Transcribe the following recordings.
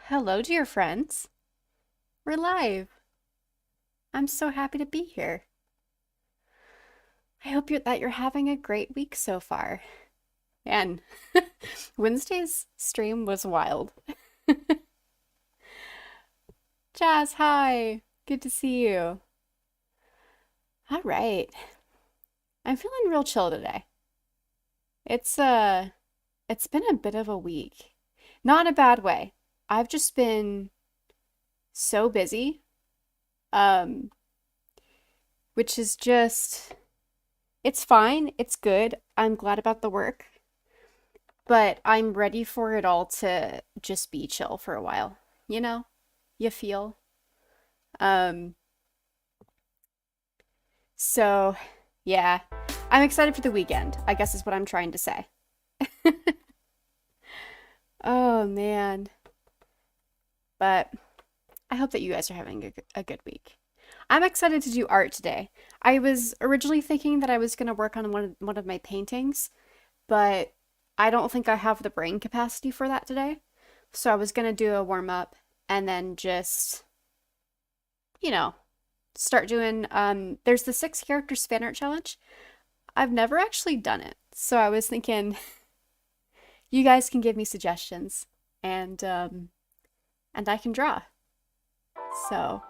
Hello, dear friends. We're live. I'm so happy to be here. I hope you're having a great week so far. And Wednesday's stream was wild. Jazz, hi. Good to see you. All right. I'm feeling real chill today. It's it's been a bit of a week. Not in a bad way. I've just been so busy. Um, which is just it's fine. It's good. I'm glad about the work, but I'm ready for it all to just be chill for a while. You know? You feel? Um, so yeah. I'm excited for the weekend, I guess is what I'm trying to say. Oh man. But I hope that you guys are having a good week. I'm excited to do art today. I was originally thinking that I was going to work on one of my paintings, but I don't think I have the brain capacity for that today. So I was going to do a warm up and then just, you know, start doing there's the 6 characters Fanart challenge. I've never actually done it. So I was thinking you guys can give me suggestions and I can draw. So,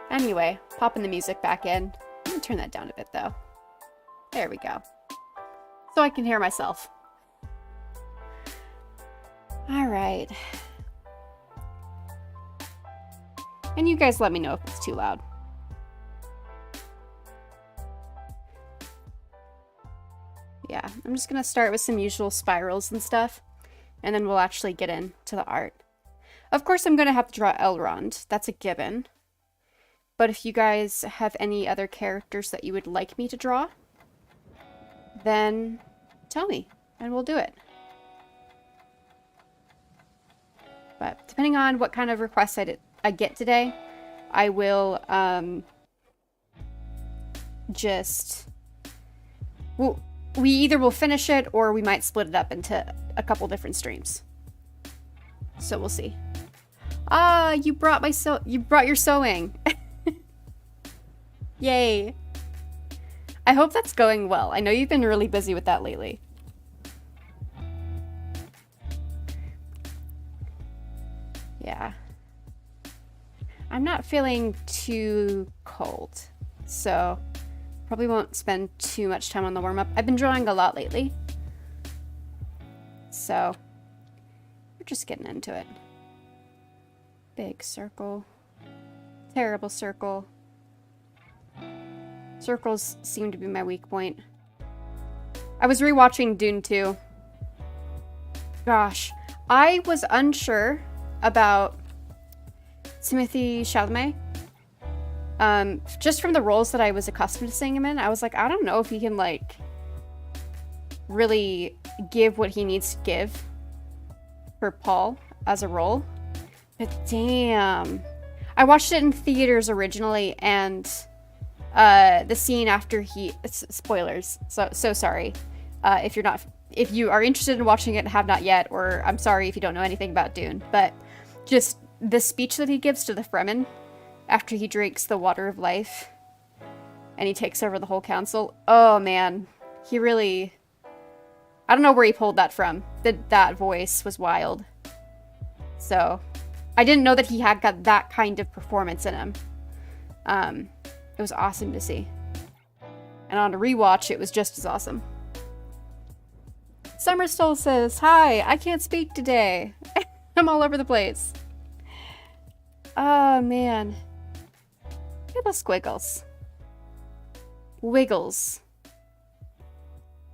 anyway, popping the music back in. Let me turn that down a bit though. There we go. So I can hear myself. All right. And you guys let me know if it's too loud. Yeah, I'm just gonna start with some usual spirals and stuff, and then we'll actually get into the art. Of course, I'm gonna have to draw Elrond. That's a given. But if you guys have any other characters that you would like me to draw, then tell me, and we'll do it. But depending on what kind of requests I get today, I will just... we either will finish it or we might split it up into a couple different streams. So we'll see. Ah, you brought your sewing. Yay. I hope that's going well. I know you've been really busy with that lately. Yeah. I'm not feeling too cold, so probably won't spend too much time on the warm-up. I've been drawing a lot lately, so we're just getting into it. Big circle. Terrible circle. Circles seem to be my weak point. I was rewatching Dune 2. Gosh, I was unsure about Timothée Chalamet. Just from the roles that I was accustomed to seeing him in, I was like, I don't know if he can, like, really give what he needs to give for Paul as a role. But damn. I watched it in theaters originally, and the scene after spoilers, so sorry. If you are interested in watching it and have not yet, or I'm sorry if you don't know anything about Dune, but just the speech that he gives to the Fremen after he drinks the water of life and he takes over the whole council. Oh man, he really... I don't know where he pulled that from. That voice was wild. So, I didn't know that he had got that kind of performance in him. It was awesome to see. And on a rewatch, it was just as awesome. Summerstole says, hi, I can't speak today. I'm all over the place. Oh, man. Look at those squiggles. Wiggles.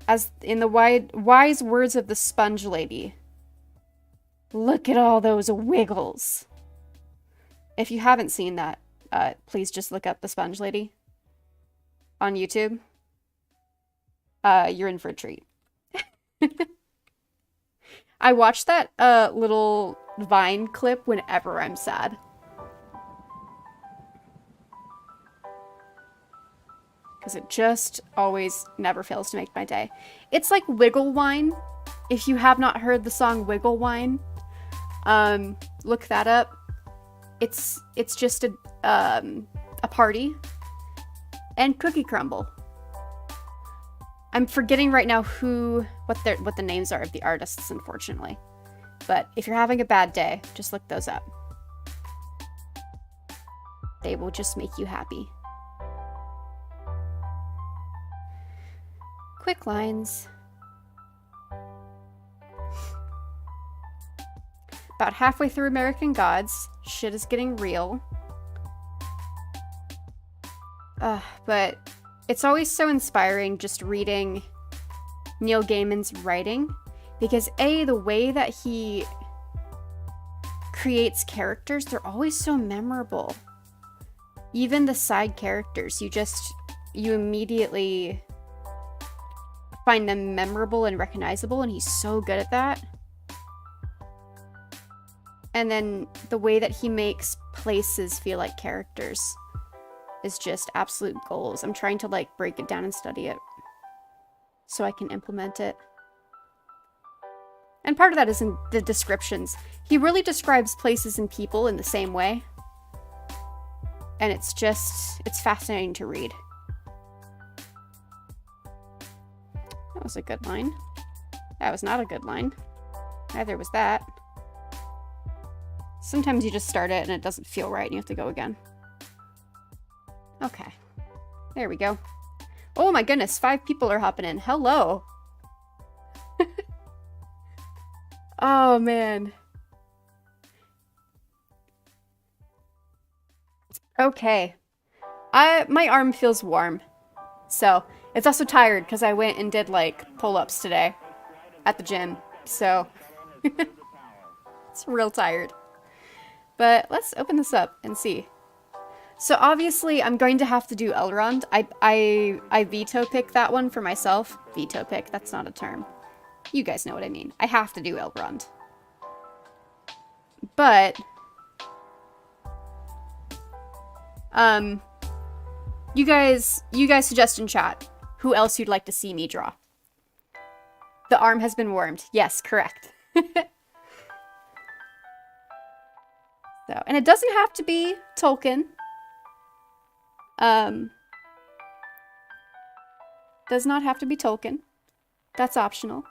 As in the wise words of the sponge lady. Look at all those wiggles. If you haven't seen that, please just look up the sponge lady on YouTube. You're in for a treat. I watch that little Vine clip whenever I'm sad. Because it just always never fails to make my day. It's like Wiggle Wine. If you have not heard the song Wiggle Wine, look that up. It's just a party and cookie crumble. I'm forgetting right now what the names are of the artists, unfortunately. But if you're having a bad day, just look those up. They will just make you happy. Quick lines. About halfway through American Gods, shit is getting real. But it's always so inspiring just reading Neil Gaiman's writing, because the way that he creates characters, they're always so memorable. Even the side characters, you immediately find them memorable and recognizable, and he's so good at that. And then the way that he makes places feel like characters is just absolute goals. I'm trying to like break it down and study it so I can implement it. And part of that is in the descriptions. He really describes places and people in the same way. And it's fascinating to read. That was a good line. That was not a good line. Neither was that. Sometimes you just start it and it doesn't feel right and you have to go again. Okay. There we go. Oh my goodness, 5 people are hopping in. Hello. Oh man. Okay. My arm feels warm. So, it's also tired because I went and did like pull-ups today at the gym. So, it's real tired. But let's open this up and see. So obviously I'm going to have to do Elrond. I veto pick that one for myself. Veto pick, that's not a term. You guys know what I mean. I have to do Elrond. But you guys suggest in chat who else you'd like to see me draw. The arm has been warmed. Yes, correct. So, and it doesn't have to be Tolkien. Does not have to be Tolkien. That's optional.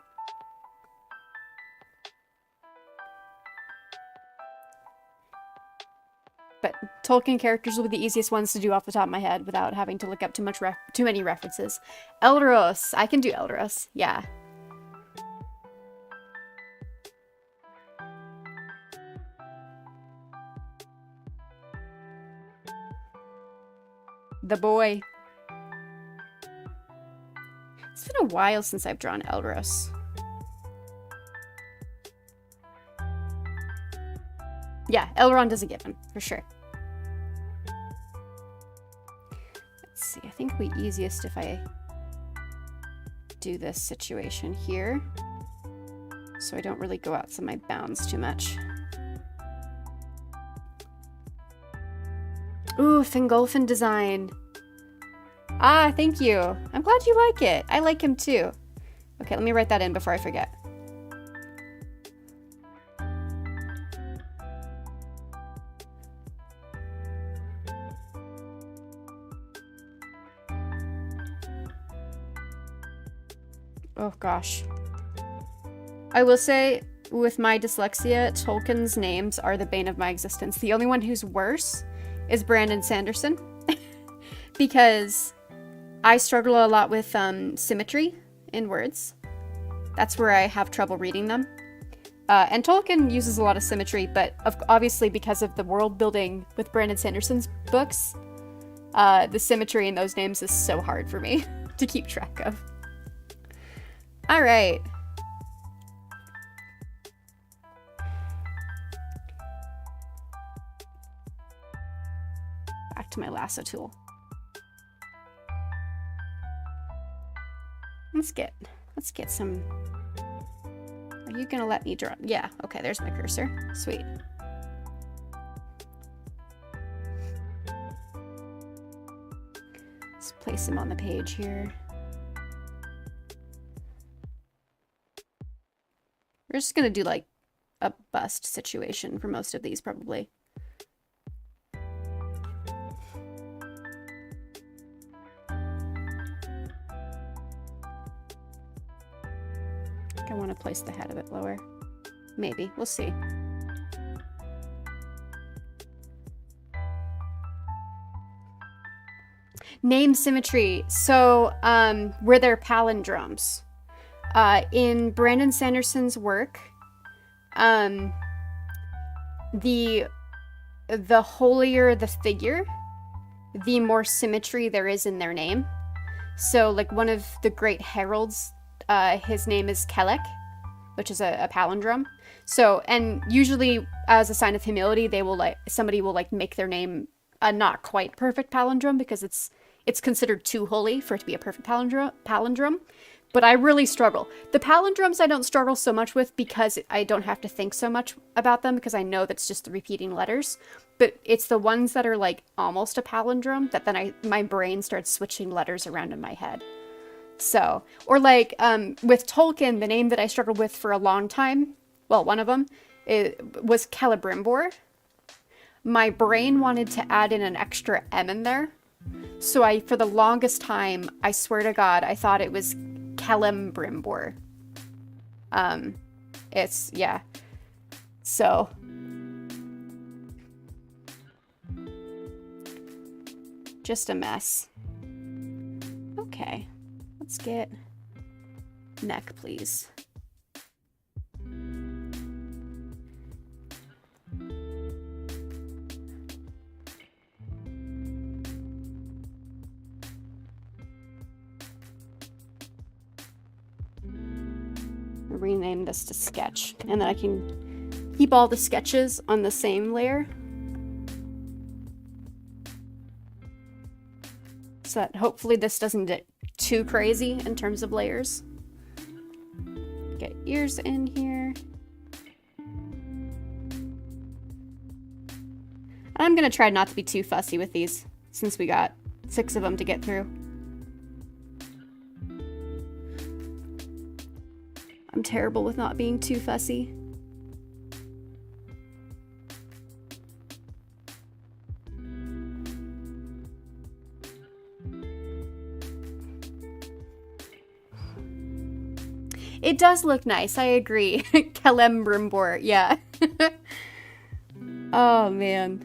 But Tolkien characters will be the easiest ones to do off the top of my head without having to look up too many references. Elros. I can do Elros. Yeah. The boy. It's been a while since I've drawn Elros. Yeah, Elrond is a given, for sure. Let's see, I think it'll be easiest if I do this situation here, so I don't really go outside my bounds too much. Ooh, Fingolfin design. Ah, thank you. I'm glad you like it. I like him too. Okay, let me write that in before I forget. Oh gosh. I will say, with my dyslexia, Tolkien's names are the bane of my existence. The only one who's worse is Brandon Sanderson. Because I struggle a lot with symmetry in words. That's where I have trouble reading them. And Tolkien uses a lot of symmetry, but obviously because of the world building with Brandon Sanderson's books, the symmetry in those names is so hard for me to keep track of. All right. Back to my lasso tool. Let's get some. Are you gonna let me draw? Yeah, okay, there's my cursor. Sweet. Let's place him on the page here. We're just gonna do like a bust situation for most of these, probably. I want to place the head a bit lower. Maybe. We'll see. Name symmetry. So, were there palindromes? In Brandon Sanderson's work, the holier the figure, the more symmetry there is in their name. So, like, one of the great heralds, his name is Kelek, which is a palindrome. So, and usually as a sign of humility, somebody will make their name a not quite perfect palindrome, because it's considered too holy for it to be a perfect palindrome. But I really struggle. The palindromes I don't struggle so much with because I don't have to think so much about them, because I know that's just the repeating letters. But it's the ones that are like almost a palindrome that then my brain starts switching letters around in my head. So, or like with Tolkien, the name that I struggled with for a long time, well, one of them, was Celebrimbor. My brain wanted to add in an extra M in there. So for the longest time, I swear to God, I thought it was Celebrimbor. Yeah. So. Just a mess. Okay. Let's get neck, please. Rename this to sketch, and then I can keep all the sketches on the same layer, so that hopefully this doesn't get too crazy in terms of layers. Get ears in here. And I'm gonna try not to be too fussy with these, since we got 6 of them to get through. I'm terrible with not being too fussy. It does look nice, I agree. Celebrimbor, yeah. Oh, man.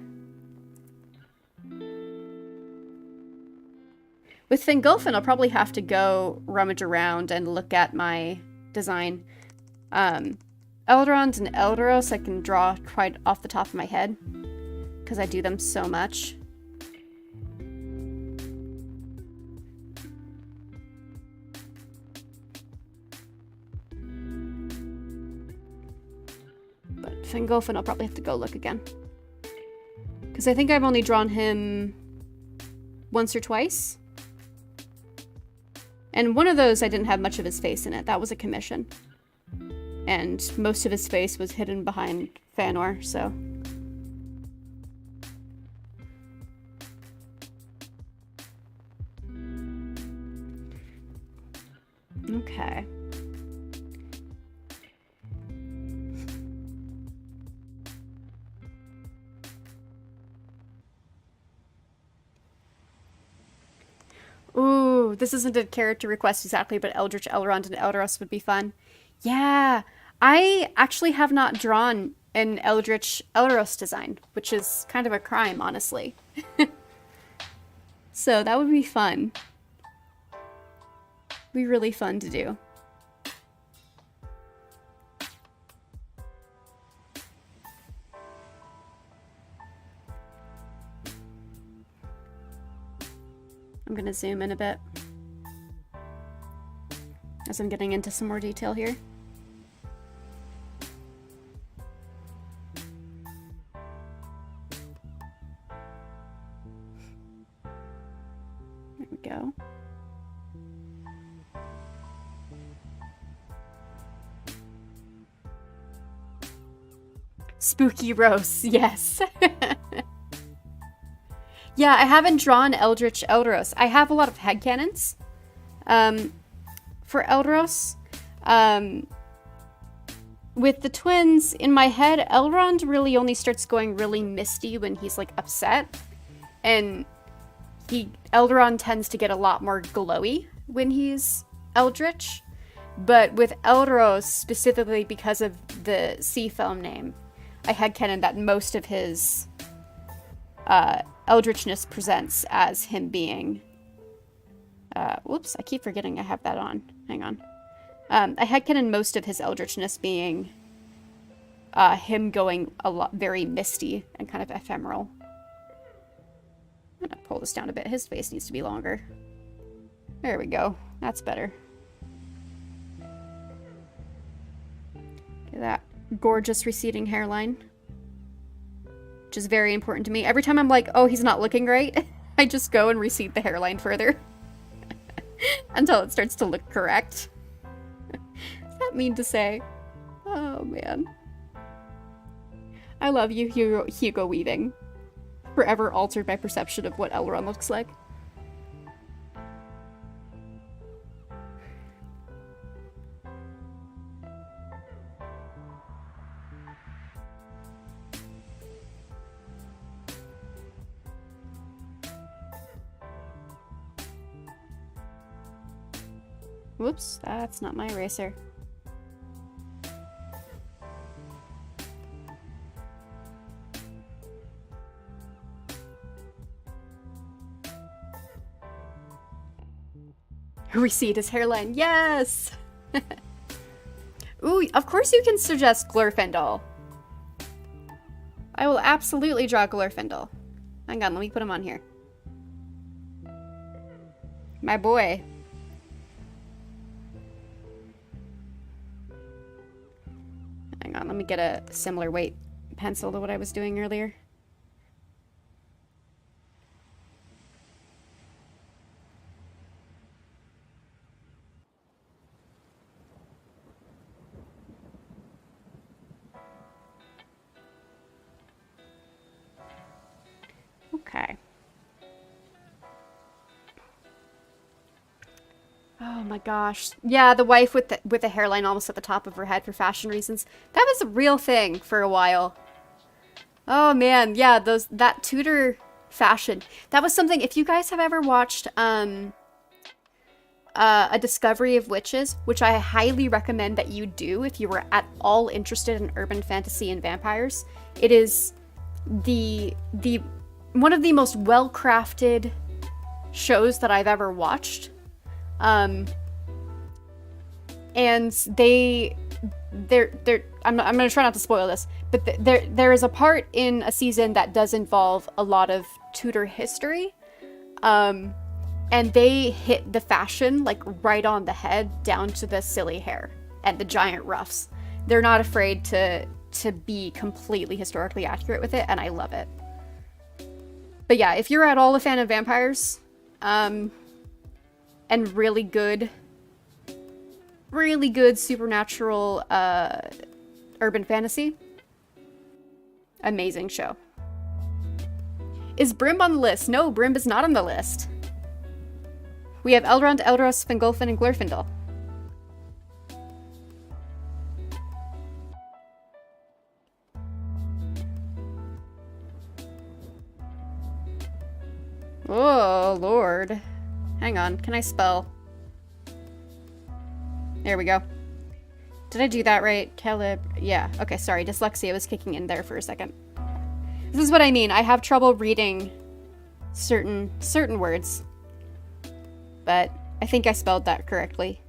With Fingolfin, I'll probably have to go rummage around and look at my design. Elrond and Elderos I can draw quite off the top of my head, because I do them so much. But Fingolfin I'll probably have to go look again, because I think I've only drawn him once or twice. And one of those I didn't have much of his face in it. That was a commission. And most of his face was hidden behind Fanart, so. Okay. Ooh, this isn't a character request exactly, but Eldritch Elrond and Elderos would be fun. Yeah, I actually have not drawn an Eldritch Elderos design, which is kind of a crime, honestly. So that would be fun. Be really fun to do. I'm gonna zoom in a bit as I'm getting into some more detail here. There we go. Spooky Rose, yes. Yeah, I haven't drawn Eldritch Elderos. I have a lot of headcanons for Elderos. with the twins, in my head, Elrond really only starts going really misty when he's, like, upset. And Elrond tends to get a lot more glowy when he's eldritch. But with Elros, specifically because of the sea foam name, I headcanon that most of his eldritchness presents as him being... whoops, I keep forgetting I have that on. Hang on. I headcanon most of his eldritchness being him going very misty and kind of ephemeral. I'm gonna pull this down a bit. His face needs to be longer. There we go. That's better. Get that gorgeous receding hairline. Which is very important to me. Every time I'm like, oh, he's not looking right, I just go and recede the hairline further. Until it starts to look correct. Is that mean to say? Oh, man. I love you, Hugo Weaving. Forever altered my perception of what Elrond looks like. Whoops, that's not my eraser. Recede his hairline, yes! Ooh, of course you can suggest Glorfindel. I will absolutely draw Glorfindel. Hang on, let me put him on here. My boy. Hang on, let me get a similar weight pencil to what I was doing earlier. Okay. Oh my gosh. Yeah, the wife with the hairline almost at the top of her head for fashion reasons. That was a real thing for a while. Oh man, yeah, that Tudor fashion. That was something, if you guys have ever watched A Discovery of Witches, which I highly recommend that you do if you were at all interested in urban fantasy and vampires. It is one of the most well-crafted shows that I've ever watched. And I'm gonna try not to spoil this, but there is a part in a season that does involve a lot of Tudor history. And they hit the fashion like right on the head, down to the silly hair and the giant ruffs. They're not afraid to be completely historically accurate with it, and I love it. But yeah, if you're at all a fan of vampires, and really good supernatural urban fantasy, amazing show. Is Brim on the list? No, Brim is not on the list. We have Elrond, Elros, Fingolfin, and Glorfindel. Oh, Lord. Hang on, can I spell? There we go. Did I do that right? Yeah, okay, sorry, dyslexia was kicking in there for a second. This is what I mean, I have trouble reading certain words. But I think I spelled that correctly.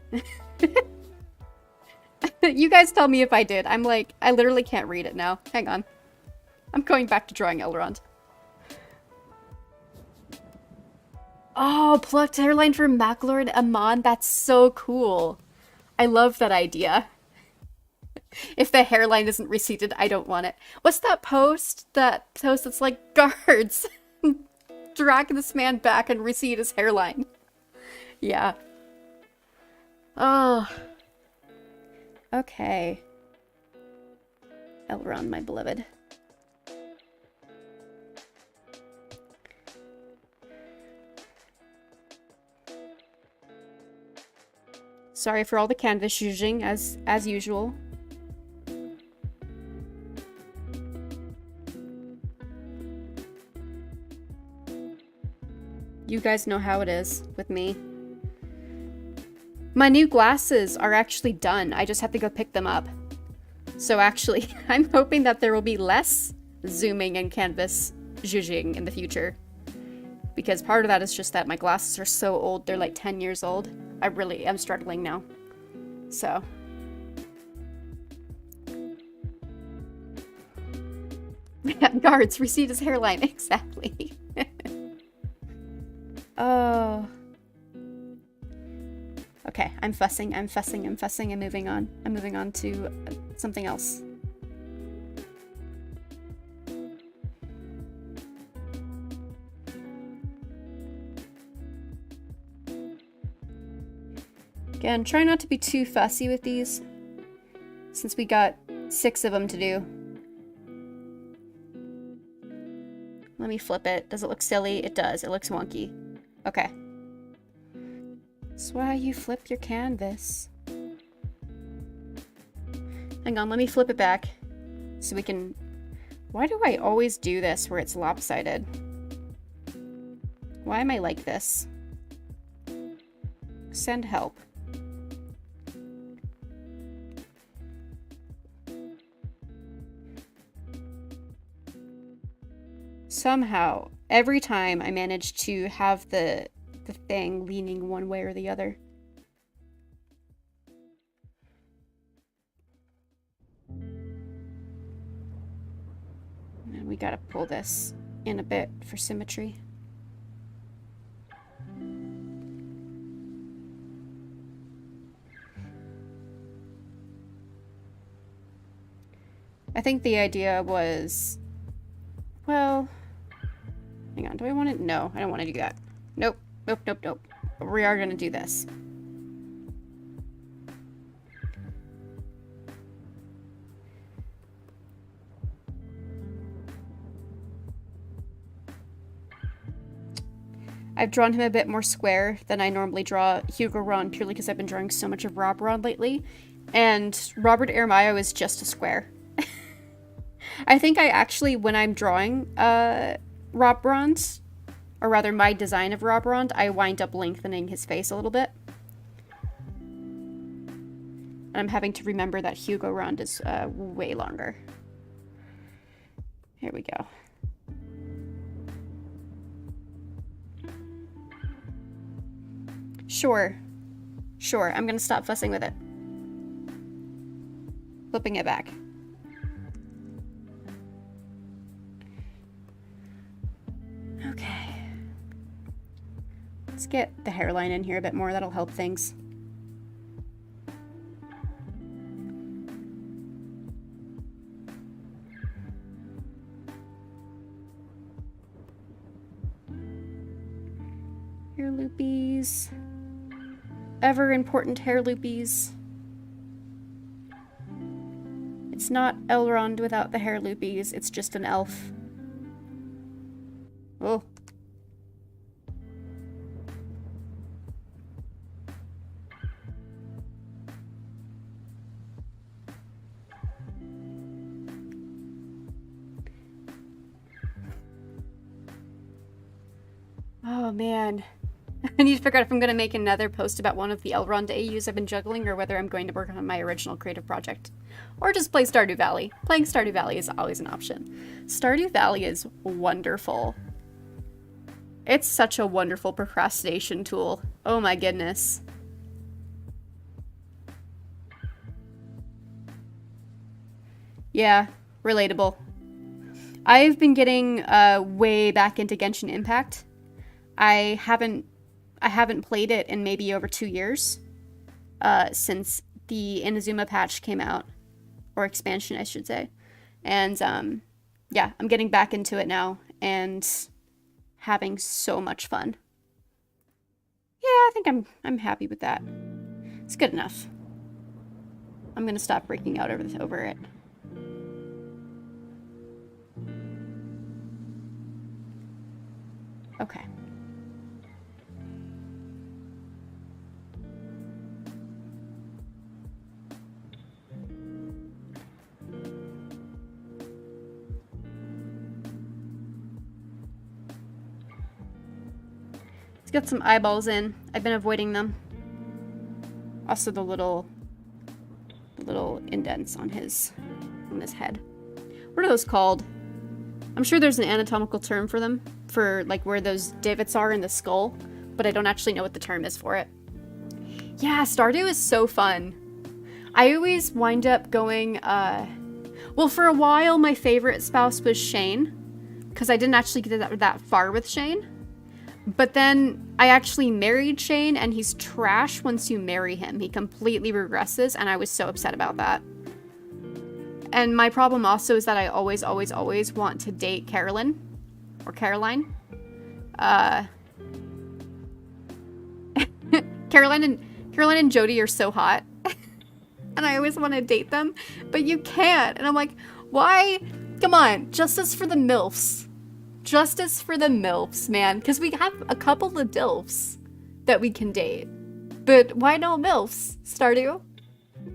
You guys tell me if I did. I'm like, I literally can't read it now. Hang on. I'm going back to drawing Elrond. Oh, plucked hairline for Mackler and Amon. That's so cool. I love that idea. If the hairline isn't receded, I don't want it. What's that post? That post that's like, guards, drag this man back and recede his hairline. Yeah. Oh. Okay. Elrond, my beloved. Sorry for all the canvas using, as usual. You guys know how it is with me. My new glasses are actually done. I just have to go pick them up. So actually, I'm hoping that there will be less zooming and canvas zhuzhing in the future. Because part of that is just that my glasses are so old. They're like 10 years old. I really am struggling now. So. Guards, recede his hairline. Exactly. Oh. Okay, I'm fussing. I'm moving on. I'm moving on to something else. Again, try not to be too fussy with these, since we got 6 of them to do. Let me flip it. Does it look silly? It does. It looks wonky. Okay. That's why you flip your canvas. Hang on, let me flip it back so we can... Why do I always do this where it's lopsided? Why am I like this? Send help. Somehow, every time I manage to have the thing leaning one way or the other. And we gotta pull this in a bit for symmetry. I think the idea was, well, hang on, do I want to? No, I don't want to do that. Nope. Nope, nope, nope. But we are going to do this. I've drawn him a bit more square than I normally draw Hugo Ron, purely because I've been drawing so much of Rob Ron lately. And Robert Aramayo is just a square. I think I actually, when I'm drawing Rob Ron's, or rather my design of Rob Ron, I wind up lengthening his face a little bit. And I'm having to remember that Hugo Ron is way longer. Here we go. Sure. Sure, I'm gonna stop fussing with it. Flipping it back. Okay. Let's get the hairline in here a bit more. That'll help things. Hair loopies. Ever important hair loopies. It's not Elrond without the hair loopies. It's just an elf. Oh. Oh, man. I need to figure out if I'm going to make another post about one of the Elrond AUs I've been juggling, or whether I'm going to work on my original creative project. Or just play Stardew Valley. Playing Stardew Valley is always an option. Stardew Valley is wonderful. It's such a wonderful procrastination tool. Oh my goodness. Yeah, relatable. I've been getting way back into Genshin Impact. I haven't played it in maybe over 2 years since the Inazuma patch came out, or expansion, I should say. And yeah, I'm getting back into it now and having so much fun. Yeah, I think I'm happy with that. It's good enough. I'm gonna stop freaking out over it. Okay. He's got some eyeballs in. I've been avoiding them. Also the little indents on his head. What are those called? I'm sure there's an anatomical term for them, for like where those divots are in the skull, but I don't actually know what the term is for it. Yeah, Stardew is so fun. I always wind up going, well, for a while my favorite spouse was Shane, because I didn't actually get that far with Shane. But then I actually married Shane, and he's trash once you marry him. He completely regresses, and I was so upset about that. And my problem also is that I always, always, always want to date Carolyn. Or Caroline. Caroline and Jody are so hot. And I always want to date them. But you can't. And I'm like, why? Come on. Justice for the MILFs. Justice for the MILFs, man. Because we have a couple of DILFs that we can date. But why no MILFs, Stardew?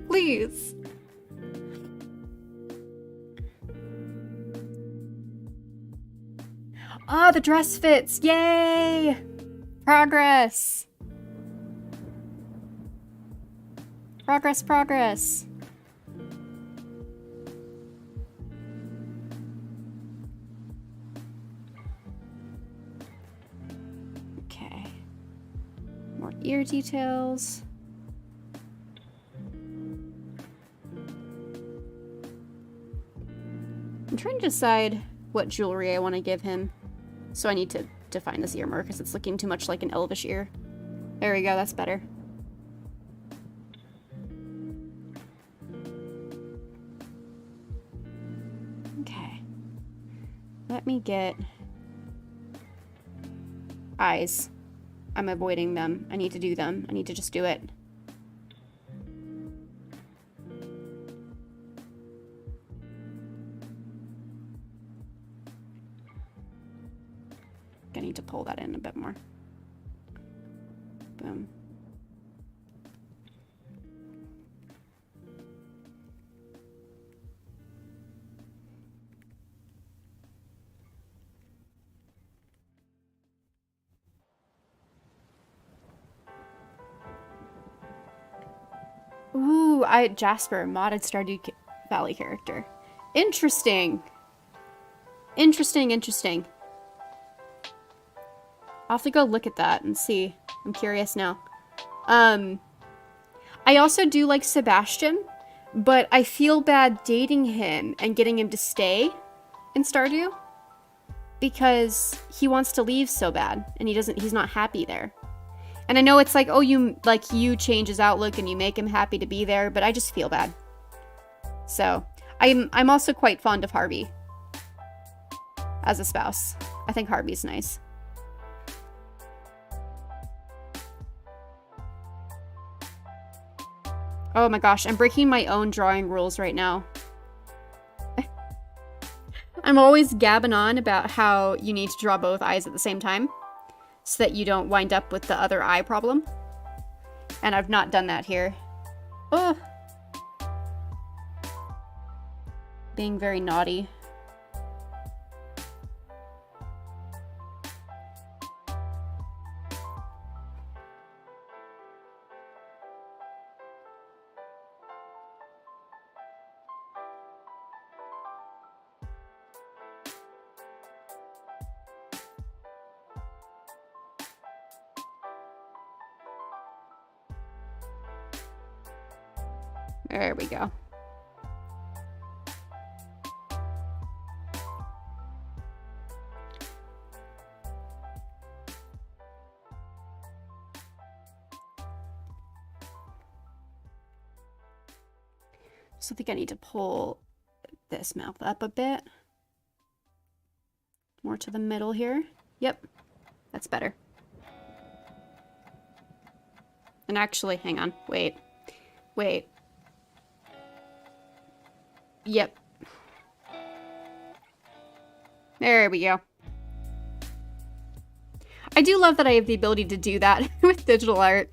Please. Ah, the dress fits. Yay! Progress. Progress, progress. Okay. More ear details. I'm trying to decide what jewelry I want to give him. So I need to define this ear more because it's looking too much like an elvish ear. There we go, that's better. Okay. Let me get eyes. I'm avoiding them. I need to do them. I need to just do it. I need to pull that in a bit more. Boom. Ooh, Jasper, modded Stardew Valley character. Interesting. Interesting, interesting. I'll have to go look at that and see. I'm curious now. I also do like Sebastian, but I feel bad dating him and getting him to stay in Stardew because he wants to leave so bad and he's not happy there. And I know it's like, oh, you change his outlook and you make him happy to be there, but I just feel bad. So, I'm also quite fond of Harvey as a spouse. I think Harvey's nice. Oh my gosh, I'm breaking my own drawing rules right now. I'm always gabbing on about how you need to draw both eyes at the same time so that you don't wind up with the other eye problem. And I've not done that here. Oh. Being very naughty. There we go. So I think I need to pull this mouth up a bit. More to the middle here. Yep, that's better. And actually, hang on, wait. Yep. There we go. I do love that I have the ability to do that with digital art.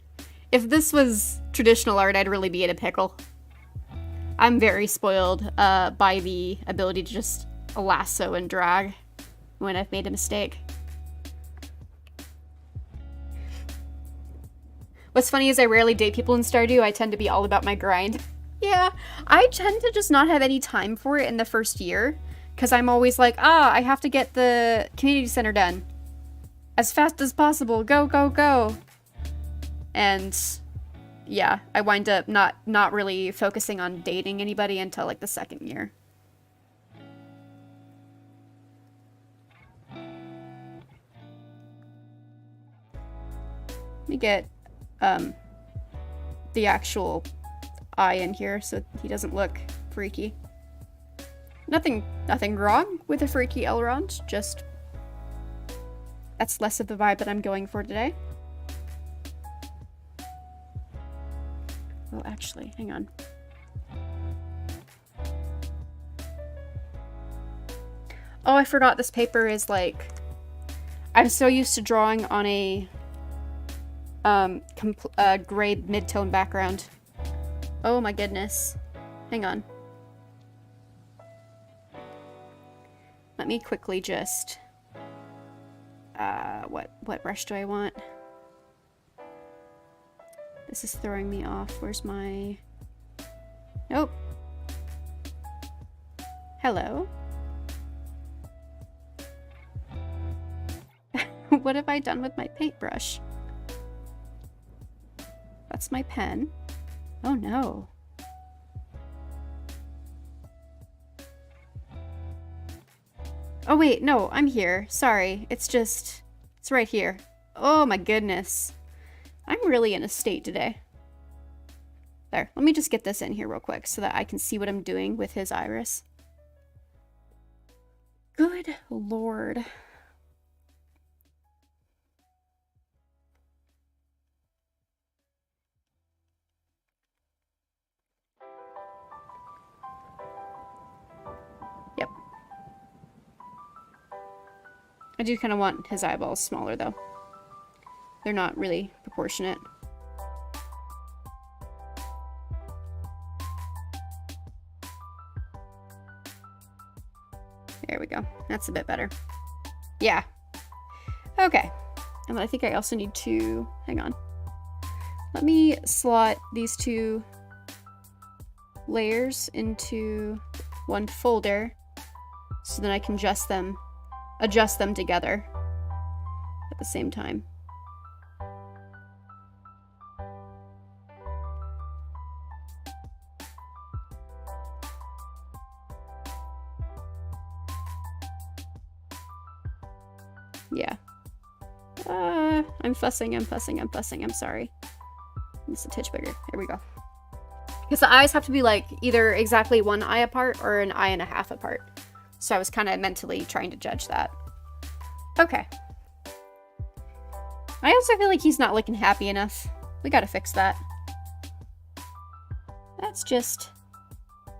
If this was traditional art, I'd really be in a pickle. I'm very spoiled by the ability to just lasso and drag when I've made a mistake. What's funny is I rarely date people in Stardew. I tend to be all about my grind. Yeah, I tend to just not have any time for it in the first year. Because I'm always like, I have to get the community center done. As fast as possible. Go, go, go. And yeah, I wind up not really focusing on dating anybody until like the second year. Let me get the actual eye in here so he doesn't look freaky. Nothing wrong with a freaky Elrond, just that's less of the vibe that I'm going for today. Well, actually, hang on. Oh, I forgot this paper is like... I'm so used to drawing on a gray mid-tone background. Oh my goodness. Hang on. Let me quickly just... what brush do I want? This is throwing me off. Where's my... Nope. Hello? What have I done with my paintbrush? That's my pen. Oh no. Oh wait, no, I'm here. Sorry. It's right here. Oh my goodness. I'm really in a state today. There, let me just get this in here real quick so that I can see what I'm doing with his iris. Good Lord. Yep. I do kind of want his eyeballs smaller though. They're not really proportionate. There we go. That's a bit better. Yeah. Okay. And I think I also need to... Hang on. Let me slot these two layers into one folder so then I can adjust them together at the same time. Yeah. I'm fussing, I'm sorry. It's a titch bigger. Here we go. Because the eyes have to be like either exactly one eye apart or an eye and a half apart. So I was kind of mentally trying to judge that. Okay. I also feel like he's not looking happy enough. We gotta fix that. Let's just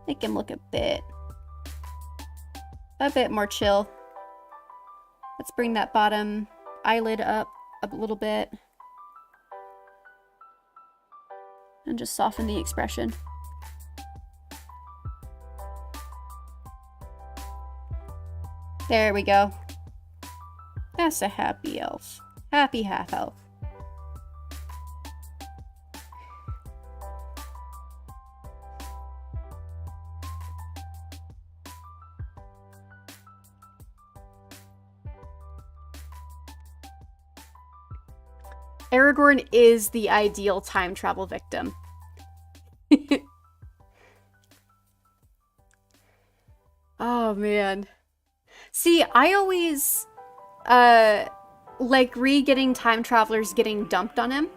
make him look a bit more chill. Let's bring that bottom eyelid up a little bit. And just soften the expression. There we go. That's a happy elf. Happy half elf. Aragorn is the ideal time travel victim. Oh, man. See, I always, like, getting time travelers getting dumped on him.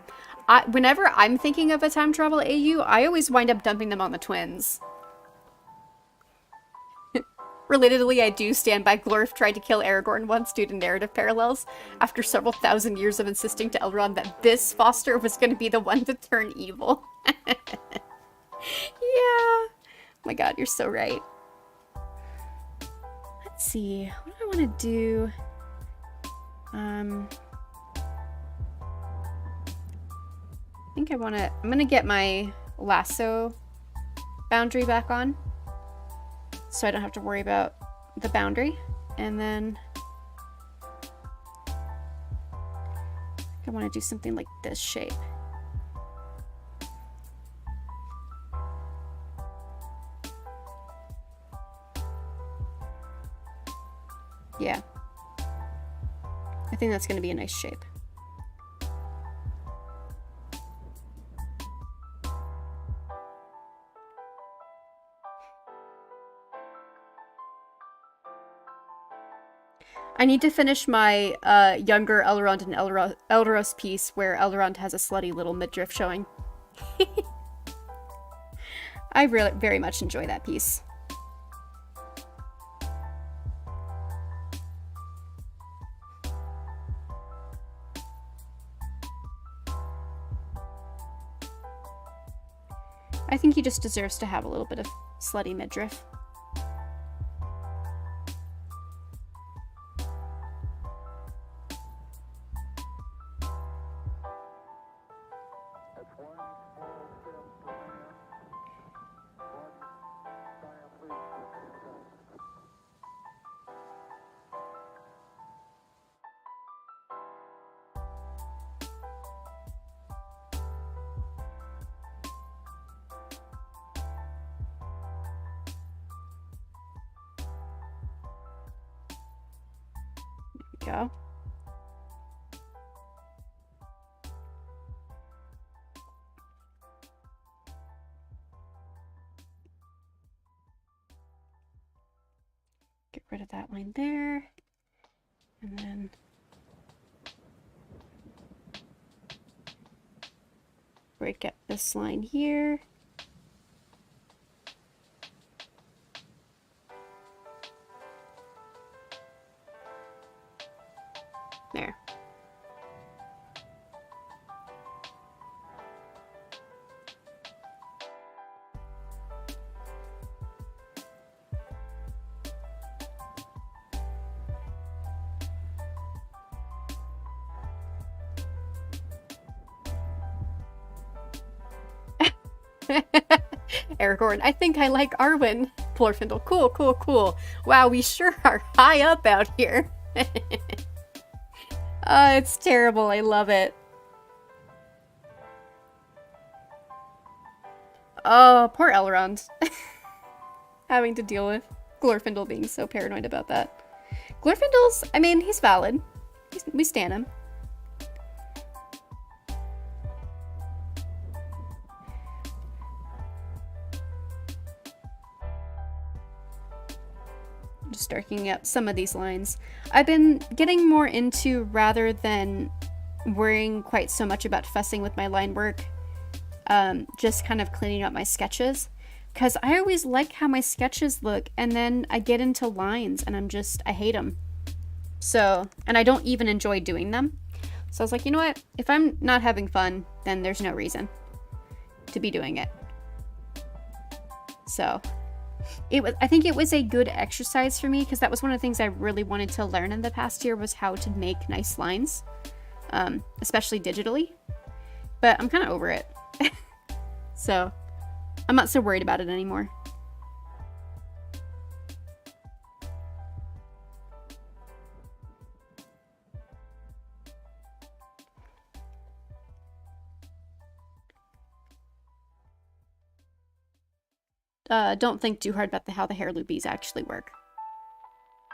Whenever I'm thinking of a time travel AU, I always wind up dumping them on the twins. Relatedly, I do stand by Glorf tried to kill Aragorn once due to narrative parallels, after several thousand years of insisting to Elrond that this foster was going to be the one to turn evil. Yeah. Oh my god, you're so right. Let's see, what do I want to do? I think I'm gonna get my lasso boundary back on, so I don't have to worry about the boundary. And then I want to do something like this shape. Yeah. I think that's going to be a nice shape. I need to finish my younger Elrond and Elros piece where Elrond has a slutty little midriff showing. I really very much enjoy that piece. I think he just deserves to have a little bit of slutty midriff. Go. Get rid of that line there. And then break up this line here. There. Aragorn, I think I like Arwen. Glorfindel, cool, cool, cool. Wow, we sure are high up out here. Oh, it's terrible. I love it. Oh, poor Elrond. Having to deal with Glorfindel being so paranoid about that. Glorfindel's, I mean, he's valid. We stan him. Just darkening up some of these lines. I've been getting more into, rather than worrying quite so much about fussing with my line work, just kind of cleaning up my sketches. Because I always like how my sketches look, and then I get into lines and I hate them. So, and I don't even enjoy doing them. So I was like, you know what? If I'm not having fun, then there's no reason to be doing it. So I think it was a good exercise for me, because that was one of the things I really wanted to learn in the past year, was how to make nice lines, especially digitally. But I'm kind of over it. So I'm not so worried about it anymore. Don't think too hard about how the hair loopies actually work.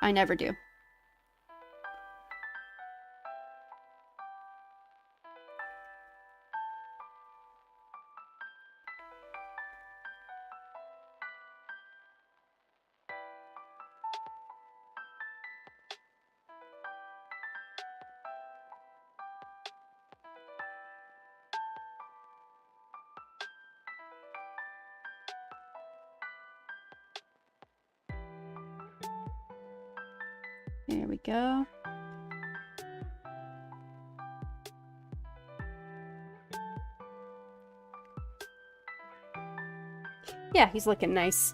I never do. There we go. Yeah, he's looking nice.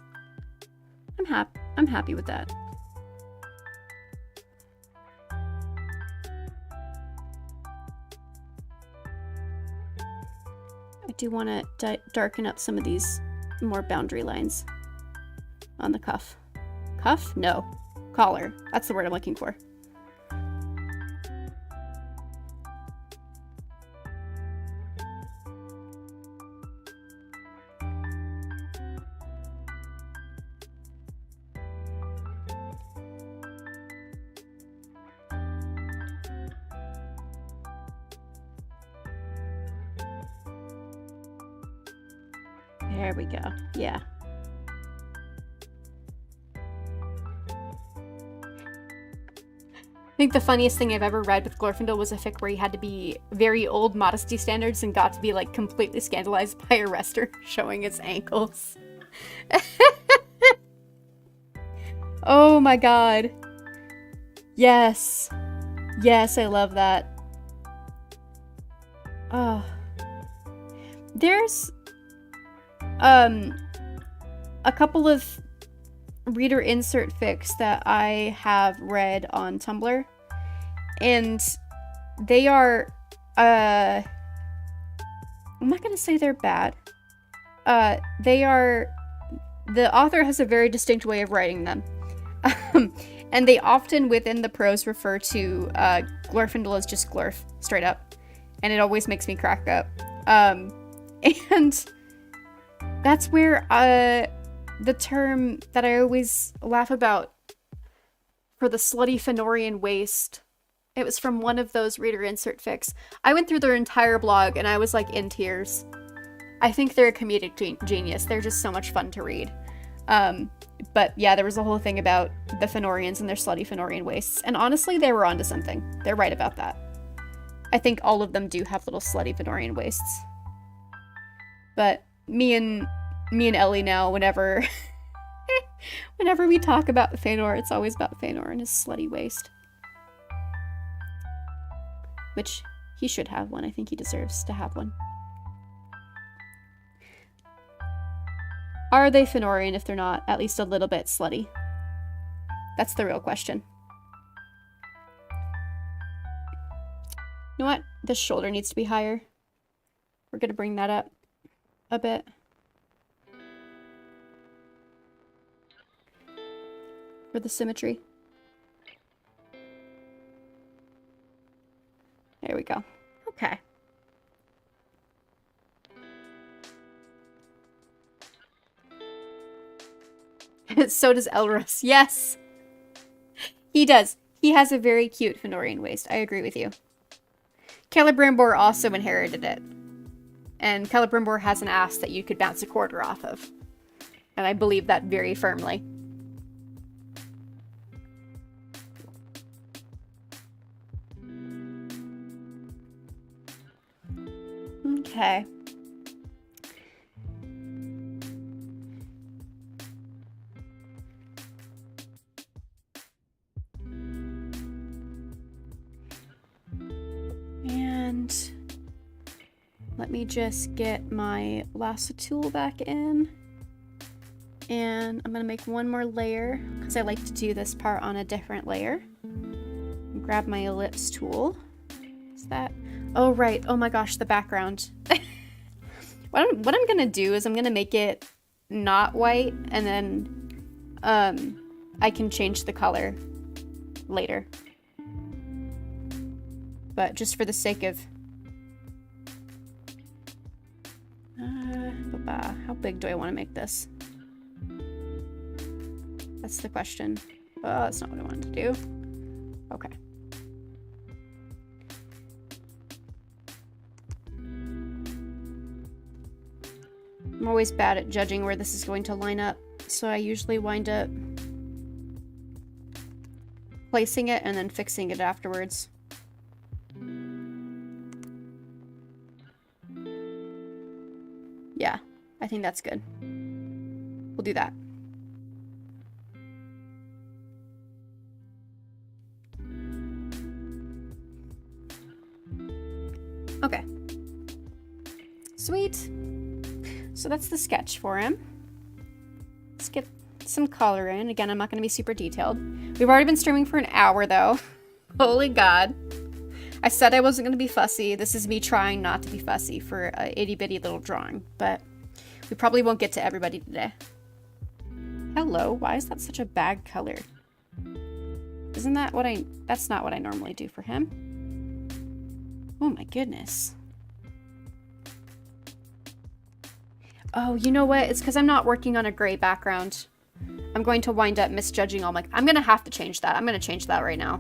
I'm happy with that. I do want to darken up some of these more boundary lines on the cuff. Cuff? No. Collar. That's the word I'm looking for. There we go. Yeah. I think the funniest thing I've ever read with Glorfindel was a fic where he had to be very old modesty standards and got to be like completely scandalized by a wrester showing his ankles. Oh my god. Yes. Yes, I love that. Oh. There's a couple of reader insert fics that I have read on Tumblr, and they are I'm not gonna say they're bad. They are, the author has a very distinct way of writing them. And they often within the prose refer to Glorfindel as just Glorf, straight up. And it always makes me crack up. And that's where the term that I always laugh about for the slutty Fëanorian waist, it was from one of those reader insert fics. I went through their entire blog and I was like in tears. I think they're a comedic genius. They're just so much fun to read. But yeah, there was a whole thing about the Fëanorians and their slutty Fëanorian waists. And honestly, they were onto something. They're right about that. I think all of them do have little slutty Fëanorian waists. But me and Ellie now, whenever we talk about Fëanor, it's always about Fëanor and his slutty waist. Which he should have one. I think he deserves to have one. Are they Fëanorian if they're not at least a little bit slutty? That's the real question. You know what? This shoulder needs to be higher. We're gonna bring that up a bit. For the symmetry. There we go. Okay. So does Elros. Yes! He does. He has a very cute Fëanorian waist. I agree with you. Celebrimbor also inherited it. And Celebrimbor has an ass that you could bounce a quarter off of. And I believe that very firmly. Okay. And let me just get my lasso tool back in. And I'm gonna make one more layer because I like to do this part on a different layer. Grab my ellipse tool. Is that? Oh, right. Oh my gosh, the background. What I'm gonna do is I'm gonna make it not white, and then I can change the color later. But just for the sake of how big do I want to make this? That's the question. Oh, that's not what I wanted to do. Okay. I'm always bad at judging where this is going to line up, so I usually wind up placing it and then fixing it afterwards. Yeah, I think that's good. We'll do that. Okay. Sweet. So that's the sketch for him. Let's get some color in. Again, I'm not going to be super detailed. We've already been streaming for an hour, though. Holy God. I said I wasn't going to be fussy. This is me trying not to be fussy for a itty-bitty little drawing. But we probably won't get to everybody today. Hello. Why is that such a bad color? Isn't that what that's not what I normally do for him. Oh my goodness. Oh, you know what? It's because I'm not working on a gray background. I'm going to wind up misjudging all my... I'm going to have to change that. I'm going to change that right now.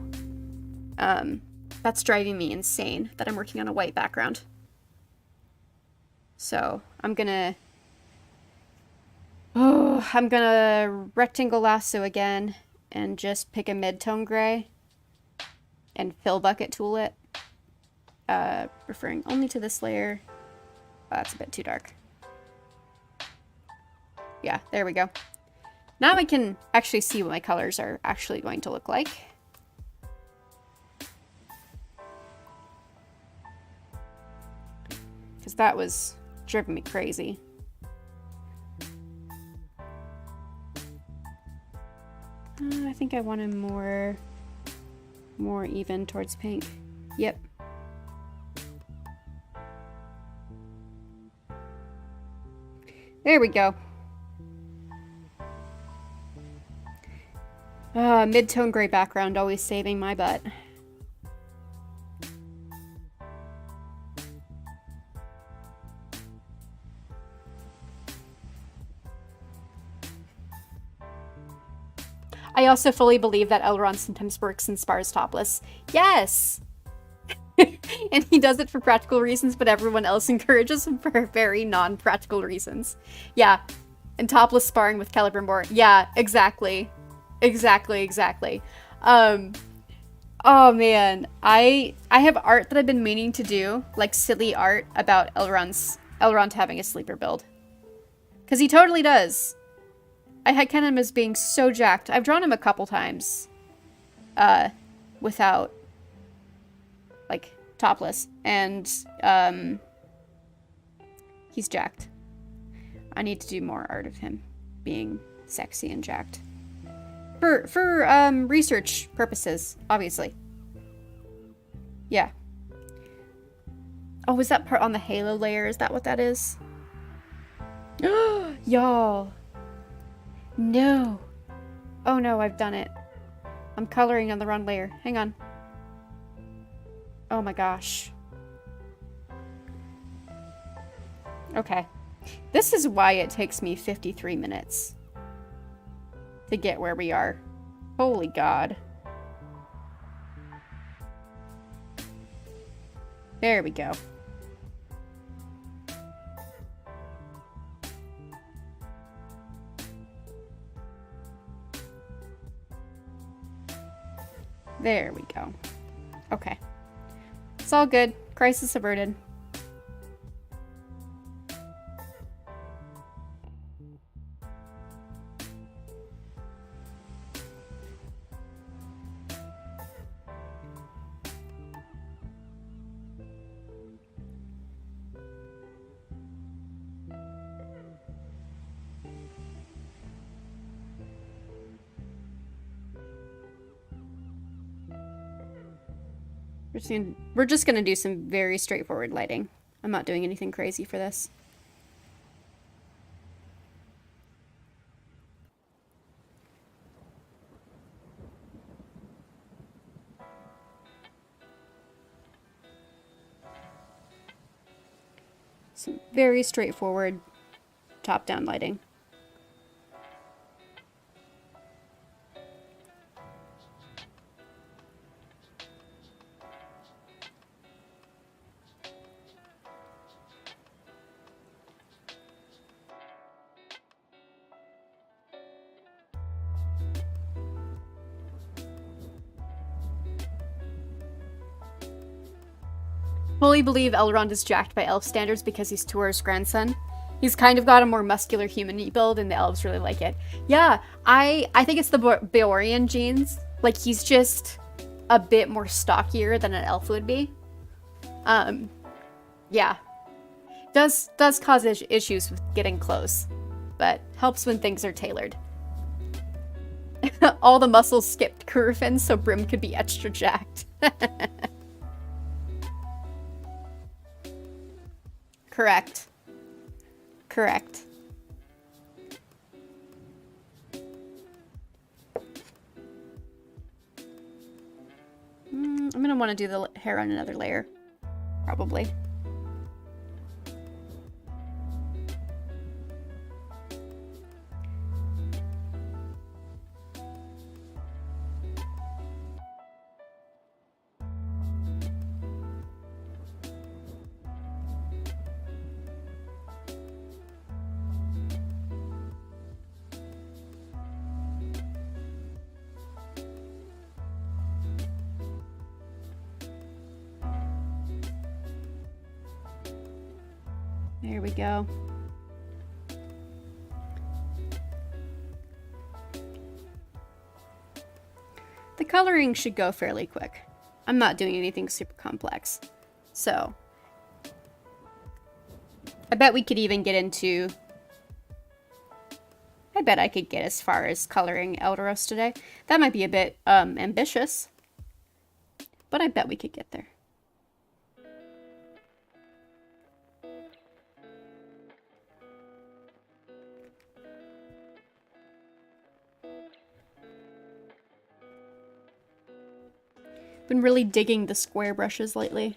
That's driving me insane that I'm working on a white background. So, I'm going to Oh, I'm gonna rectangle lasso again and just pick a mid-tone gray and fill bucket tool it. Referring only to this layer. Oh, that's a bit too dark. Yeah, there we go. Now I can actually see what my colors are actually going to look like. Because that was driving me crazy. I think I want him more even towards pink. Yep. There we go. Mid-tone gray background always saving my butt. I also fully believe that Elrond sometimes works in spars topless. Yes! And he does it for practical reasons, but everyone else encourages him for very non-practical reasons. Yeah, and topless sparring with Celebrimbor. Yeah, exactly. Exactly. Oh man, I have art that I've been meaning to do, like silly art about Elrond having a sleeper build. Because he totally does. I had him as being so jacked. I've drawn him a couple times. Without, like, topless. And, he's jacked. I need to do more art of him being sexy and jacked. For research purposes, obviously. Yeah. Oh, is that part on the halo layer? Is that what that is? Y'all. No. Oh no, I've done it. I'm coloring on the wrong layer. Hang on. Oh my gosh. Okay. This is why it takes me 53 minutes to get where we are. Holy God. There we go. There we go. Okay. It's all good. Crisis averted. We're just gonna do some very straightforward lighting. I'm not doing anything crazy for this. Some very straightforward top-down lighting. Fully believe Elrond is jacked by elf standards because he's Tuor's grandson. He's kind of got a more muscular human build, and the elves really like it. Yeah, I think it's the Beorian genes. Like, he's just a bit more stockier than an elf would be. Yeah. Does cause issues with getting close, but helps when things are tailored. All the muscles skipped Curfin so Brim could be extra jacked. Correct. I'm gonna want to do the hair on another layer, probably. There we go. The coloring should go fairly quick. I'm not doing anything super complex. So, I bet we could even get into... I bet I could get as far as coloring Elderos today. That might be a bit ambitious, but I bet we could get there. Been really digging the square brushes lately.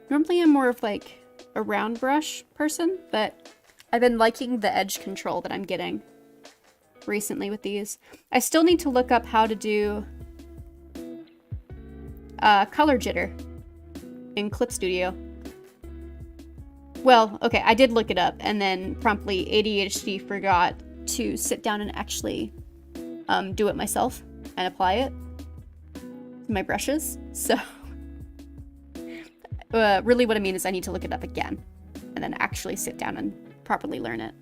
Normally I'm more of like a round brush person, but I've been liking the edge control that I'm getting recently with these. I still need to look up how to do color jitter in Clip Studio. Well, okay, I did look it up and then promptly ADHD forgot to sit down and actually do it myself and apply it to my brushes. So really what I mean is I need to look it up again and then actually sit down and properly learn it.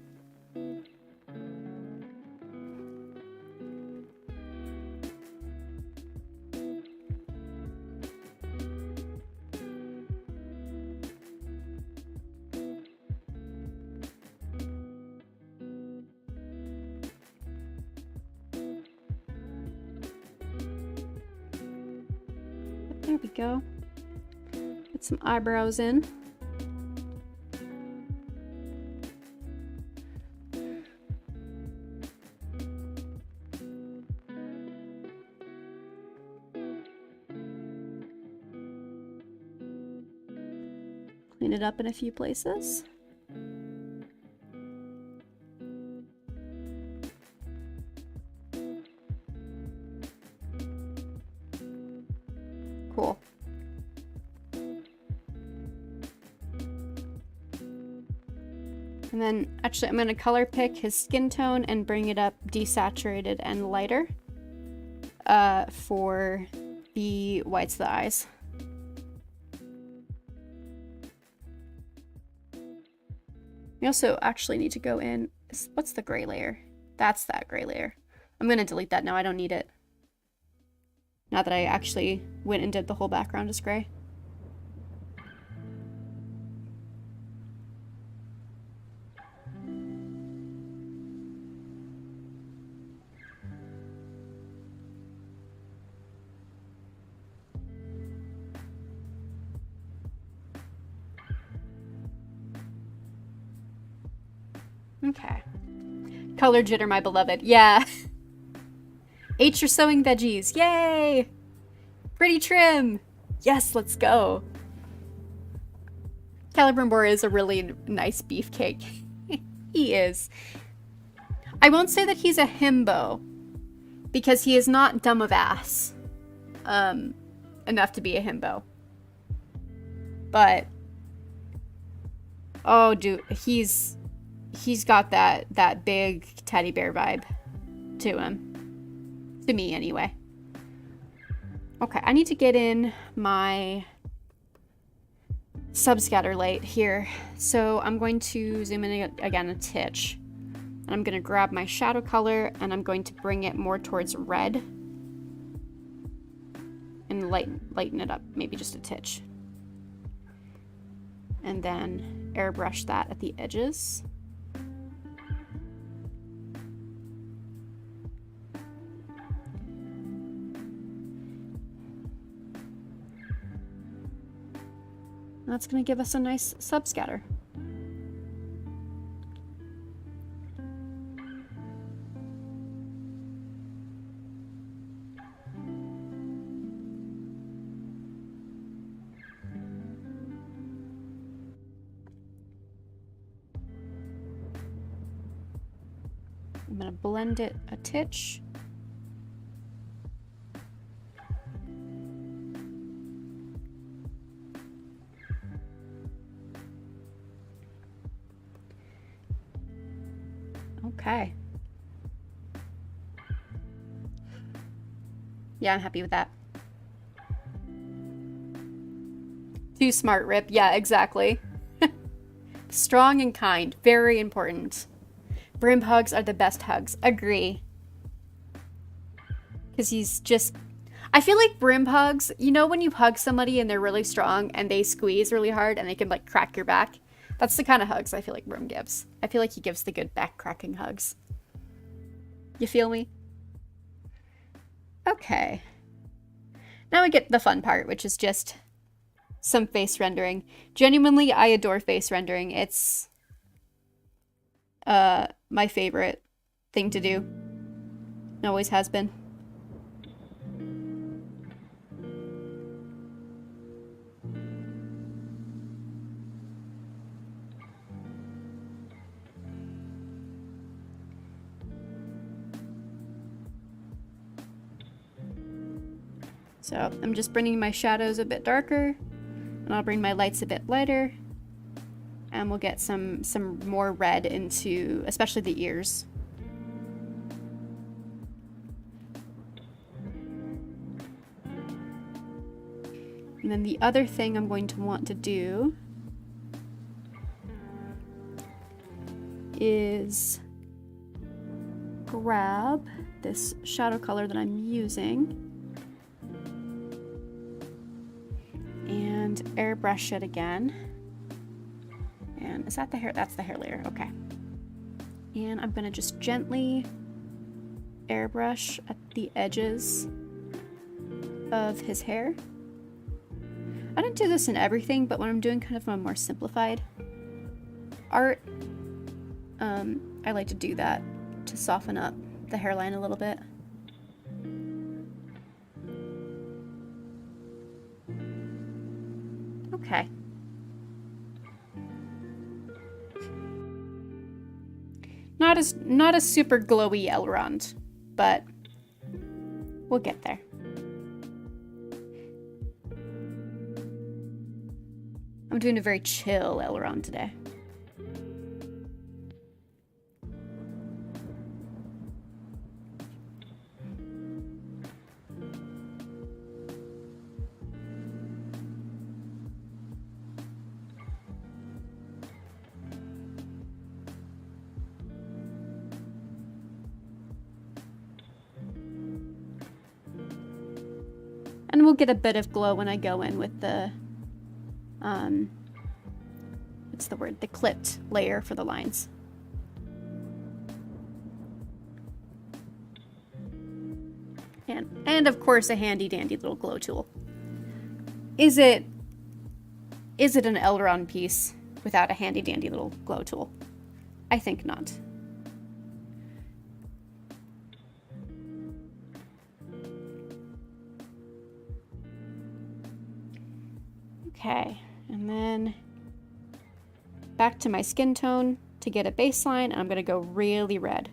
There we go. Get some eyebrows in. Clean it up in a few places. Cool. And then, actually, I'm going to color pick his skin tone and bring it up desaturated and lighter for the whites of the eyes. We also actually need to go in. What's the gray layer? That's that gray layer. I'm going to delete that now. I don't need it. Now that I actually went and did the whole background as gray. Okay. Color jitter, my beloved. Yeah. H are sewing veggies. Yay! Pretty trim. Yes, let's go. Celebrimbor is a really nice beefcake. He is. I won't say that he's a himbo, because he is not dumb of ass enough to be a himbo. But oh, dude, he's got that big teddy bear vibe to him. To me, anyway. Okay, I need to get in my subscatter light here. So I'm going to zoom in again a titch. And I'm going to grab my shadow color and I'm going to bring it more towards red. And lighten it up, maybe just a titch. And then airbrush that at the edges. That's going to give us a nice subscatter. I'm going to blend it a titch. Okay. Yeah, I'm happy with that. Too smart, Rip. Yeah, exactly. Strong and kind. Very important. Brim hugs are the best hugs. Agree. Because he's just... I feel like Brim hugs, you know when you hug somebody and they're really strong and they squeeze really hard and they can, like, crack your back? That's the kind of hugs I feel like Brim gives. I feel like he gives the good back-cracking hugs. You feel me? Okay. Now we get the fun part, which is just some face rendering. Genuinely, I adore face rendering. It's my favorite thing to do. It always has been. So I'm just bringing my shadows a bit darker, and I'll bring my lights a bit lighter, and we'll get some more red into, especially the ears. And then the other thing I'm going to want to do is grab this shadow color that I'm using and airbrush it again. And is that the hair? That's the hair layer. Okay. And I'm gonna just gently airbrush at the edges of his hair. I don't do this in everything, but when I'm doing kind of a more simplified art, I like to do that to soften up the hairline a little bit. Okay. Not a super glowy Elrond, but we'll get there. I'm doing a very chill Elrond today. And we'll get a bit of glow when I go in with the, what's the word? The clipped layer for the lines. And of course a handy dandy little glow tool. Is it an Elrond piece without a handy dandy little glow tool? I think not. Okay, and then back to my skin tone to get a baseline. I'm gonna go really red.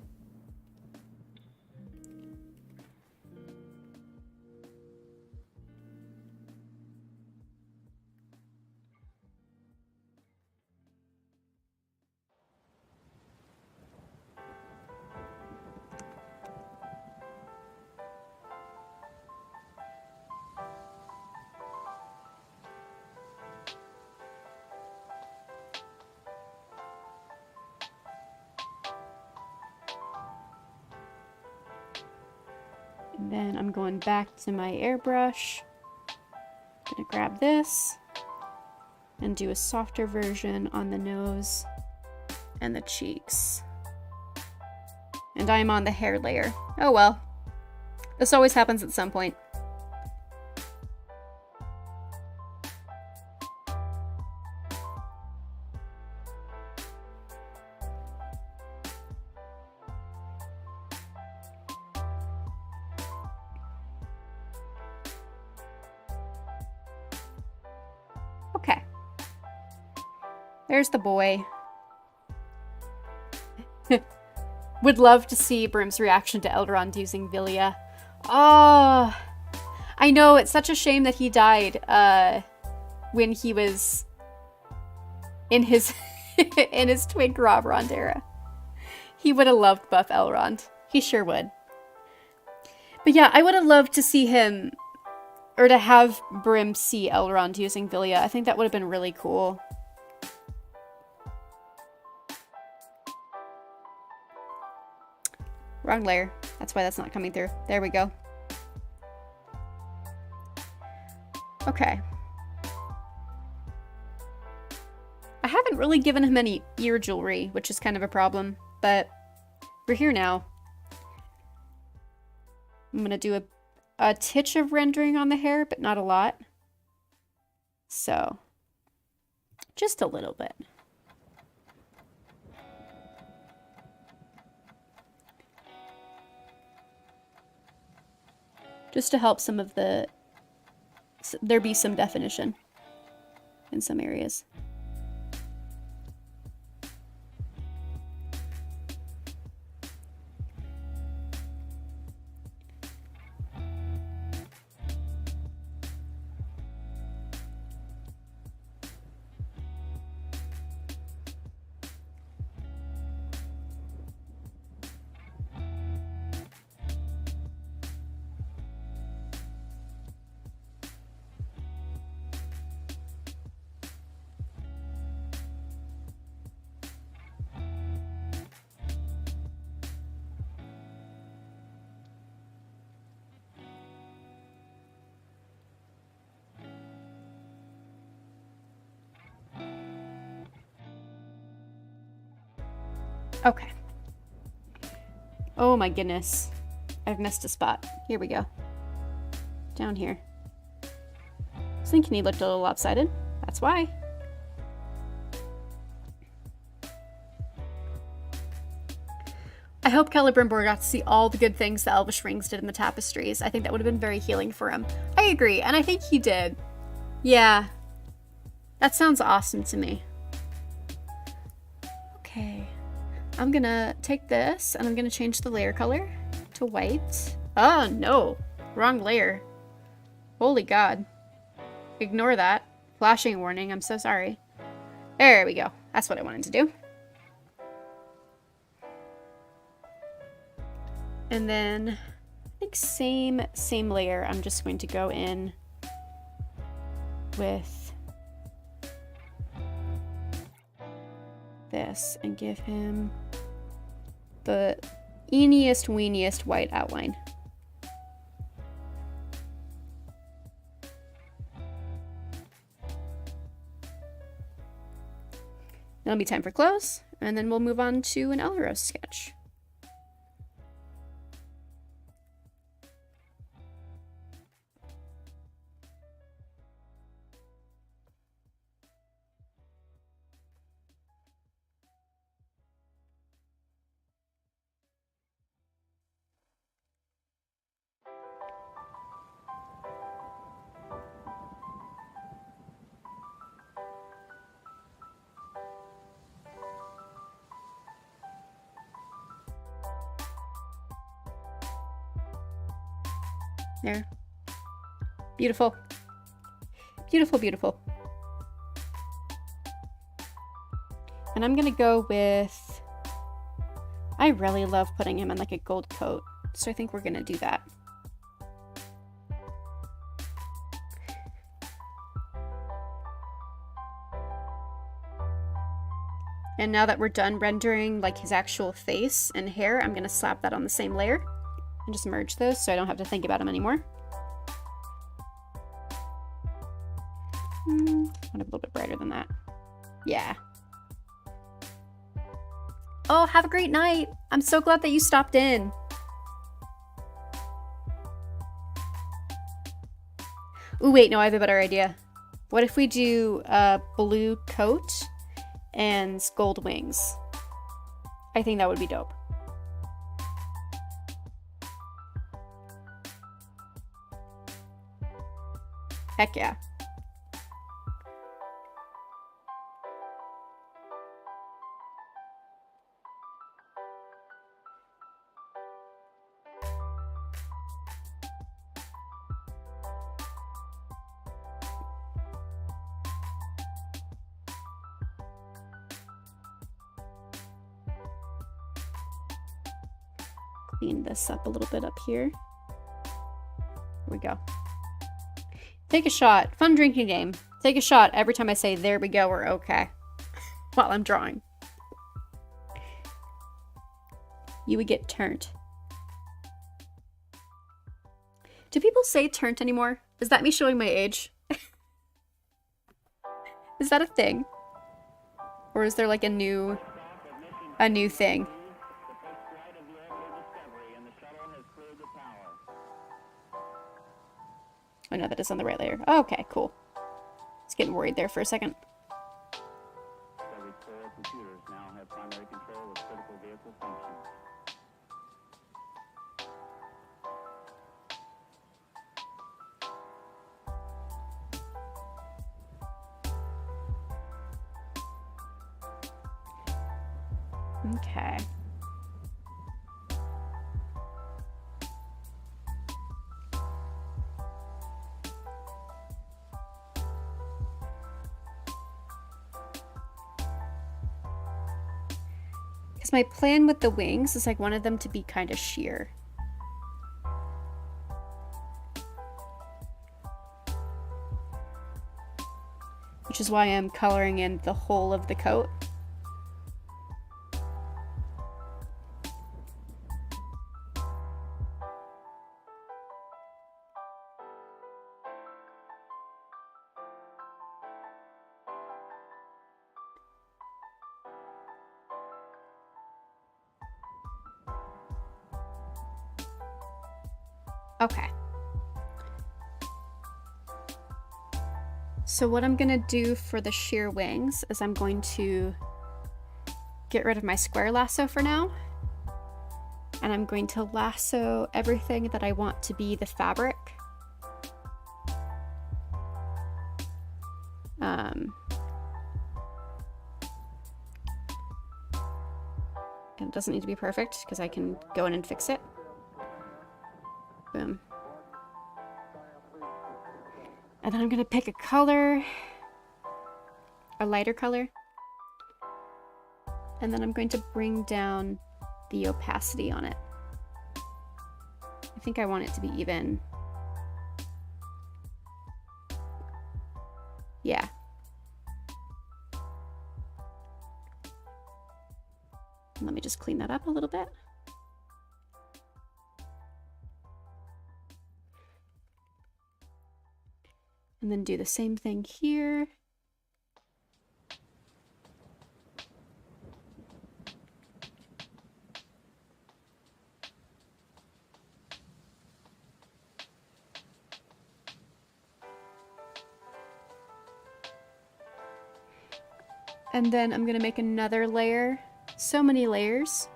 And then I'm going back to my airbrush. I'm gonna grab this and do a softer version on the nose and the cheeks. And I'm on the hair layer. Oh well. This always happens at some point. Okay. There's the boy. Would love to see Brim's reaction to Elrond using Vilya. Oh, I know, it's such a shame that he died when he was in his in his Twin Elrond era. He would have loved buff Elrond. He sure would. But yeah, I would have loved to see him, or to have Brim see Elrond using Vilya. I think that would have been really cool. wrong layer. That's why that's not coming through. There we go. Okay. I haven't really given him any ear jewelry, which is kind of a problem, but we're here now. I'm gonna do a titch of rendering on the hair, but not a lot. So, just a little bit. Just to help some of the, there be some definition in some areas. Okay. Oh my goodness. I've missed a spot. Here we go. Down here. I was thinking he looked a little lopsided. That's why. I hope Celebrimbor got to see all the good things the Elvish rings did in the tapestries. I think that would have been very healing for him. I agree, and I think he did. Yeah. That sounds awesome to me. Okay. I'm gonna take this and I'm gonna change the layer color to white. Oh no, wrong layer. Holy God. Ignore that. Flashing warning, I'm so sorry. There we go. That's what I wanted to do. And then I think same layer. I'm just going to go in with this and give him the eeniest weeniest white outline. It'll be time for close, and then we'll move on to an Elros sketch. There. Beautiful. Beautiful, beautiful. And I'm gonna go with... I really love putting him in like a gold coat, so I think we're gonna do that. And now that we're done rendering like his actual face and hair, I'm gonna slap that on the same layer. And just merge those so I don't have to think about them anymore. I want it a little bit brighter than that. Yeah. Oh, have a great night. I'm so glad that you stopped in. Ooh, wait, no, I have a better idea. What if we do a blue coat and gold wings? I think that would be dope. Heck yeah. Clean this up a little bit up here. Here we go. Take a shot. Fun drinking game. Take a shot every time I say there we go or okay while I'm drawing. You would get turned. Do people say turnt anymore? Is that me showing my age? Is that a thing? Or is there like a new thing? Oh no, that is on the right layer. Oh, okay, cool. I was getting worried there for a second. Computers now have primary control of critical vehicle functions. Okay. Because my plan with the wings is I wanted them to be kind of sheer. Which is why I'm coloring in the whole of the coat. Okay. So what I'm gonna do for the sheer wings is I'm going to get rid of my square lasso for now. And I'm going to lasso everything that I want to be the fabric. And it doesn't need to be perfect because I can go in and fix it. Boom. And then I'm gonna pick a color, a lighter color. And then I'm going to bring down the opacity on it. I think I want it to be even. Yeah. Let me just clean that up a little bit. And then do the same thing here. And then I'm gonna make another layer. So many layers.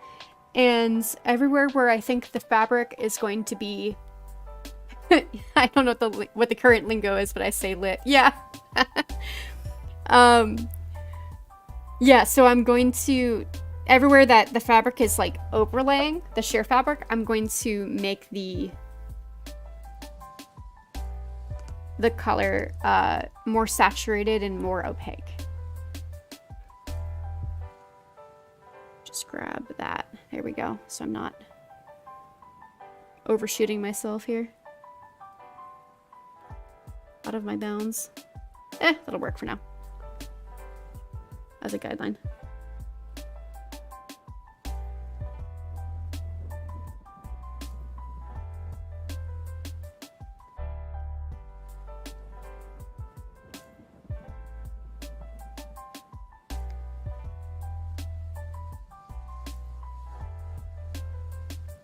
And everywhere where I think the fabric is going to be I don't know what the current lingo is, but I say lit. Yeah. Yeah, so I'm going to everywhere that the fabric is like overlaying the sheer fabric, I'm going to make the color more saturated and more opaque. Just grab that. There we go. So I'm not overshooting myself here. Out of my bounds. That'll work for now. As a guideline.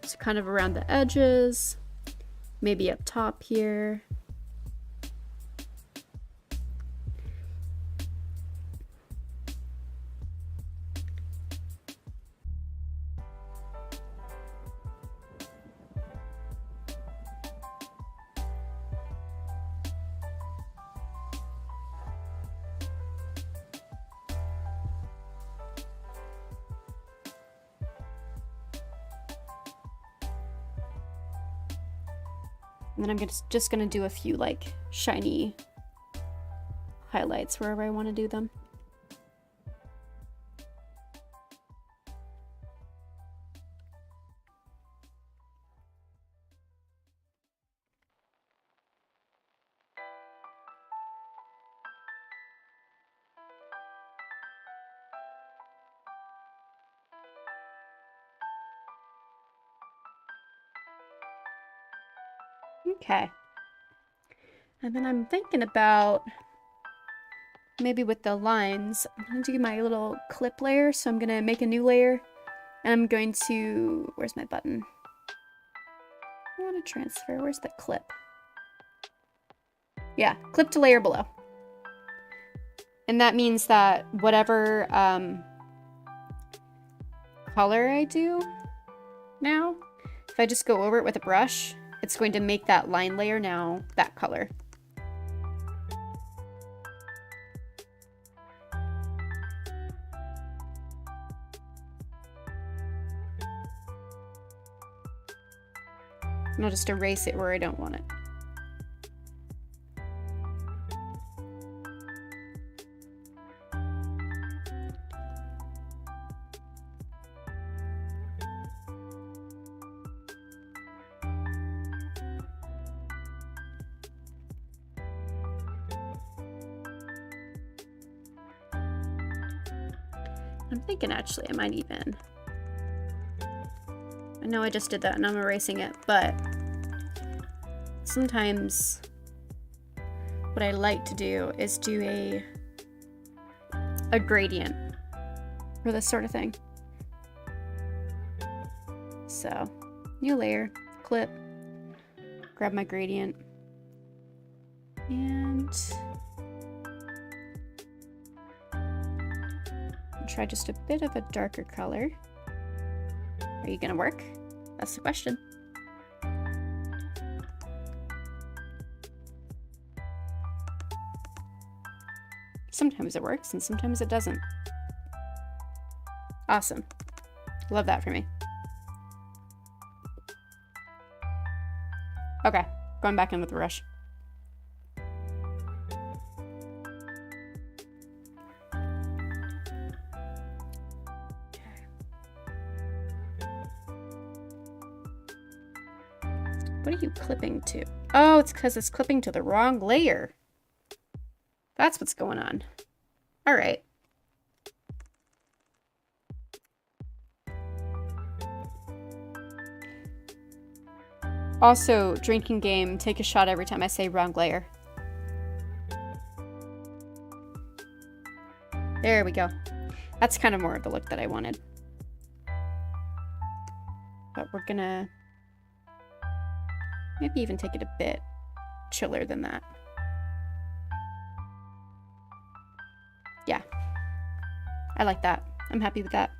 So kind of around the edges, maybe up top here. And then I'm just gonna do a few like shiny highlights wherever I want to do them. Okay. And then I'm thinking about maybe with the lines, I'm going to do my little clip layer. So I'm going to make a new layer and I'm going to, where's my button? I want to transfer. Where's the clip? Yeah, clip to layer below. And that means that whatever color I do now, if I just go over it with a brush, it's going to make that line layer now that color. And I'll just erase it where I don't want it. I'm thinking actually I might even, I know I just did that and I'm erasing it, but sometimes what I like to do is do a gradient for this sort of thing. So, new layer, clip, grab my gradient, and try just a bit of a darker color. Are you gonna work? That's the question. Sometimes it works and sometimes it doesn't. Awesome. Love that for me. Okay, going back in with the brush. What are you clipping to? Oh, it's because it's clipping to the wrong layer. That's what's going on. All right. Also, drinking game, take a shot every time I say wrong layer. There we go. That's kind of more of the look that I wanted. But we're gonna maybe even take it a bit chiller than that. Yeah. I like that. I'm happy with that.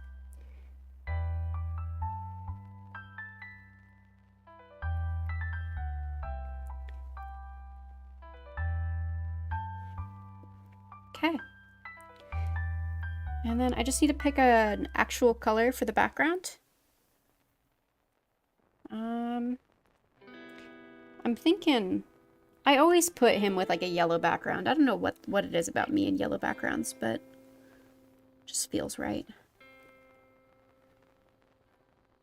Okay. And then I just need to pick an actual color for the background. I'm thinking, I always put him with like a yellow background. I don't know what it is about me and yellow backgrounds, but it just feels right.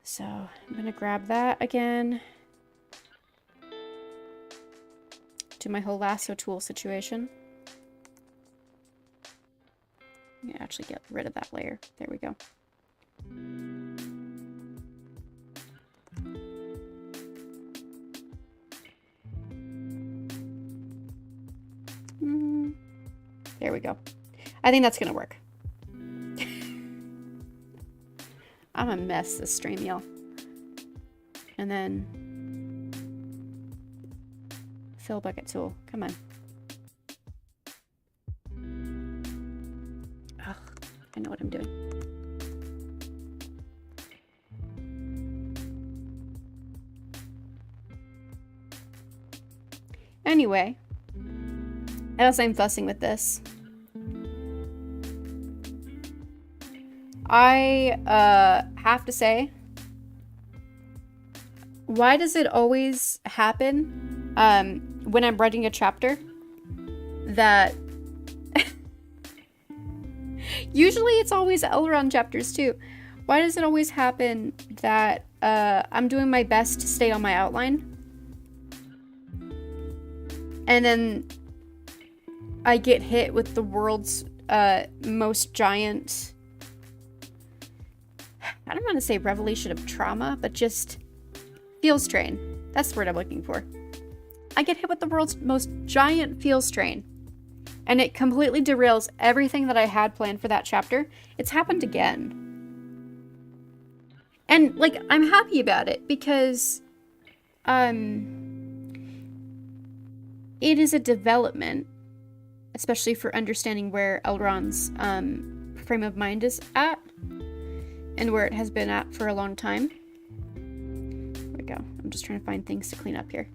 So I'm gonna grab that again. Do my whole lasso tool situation. Let me actually get rid of that layer. There we go. There we go. I think that's gonna work. I'm a mess this stream, y'all. And then fill bucket tool. Come on. Ugh, I know what I'm doing. Anyway, as I'm fussing with this, I have to say, why does it always happen when I'm writing a chapter that usually it's always Elrond chapters too. Why does it always happen that I'm doing my best to stay on my outline and then I get hit with the world's most giant, I don't want to say revelation of trauma, but just feels strain. That's the word I'm looking for. I get hit with the world's most giant feel strain. And it completely derails everything that I had planned for that chapter. It's happened again. And, like, I'm happy about it because, it is a development, especially for understanding where Elrond's, frame of mind is at and where it has been at for a long time. There we go. I'm just trying to find things to clean up here.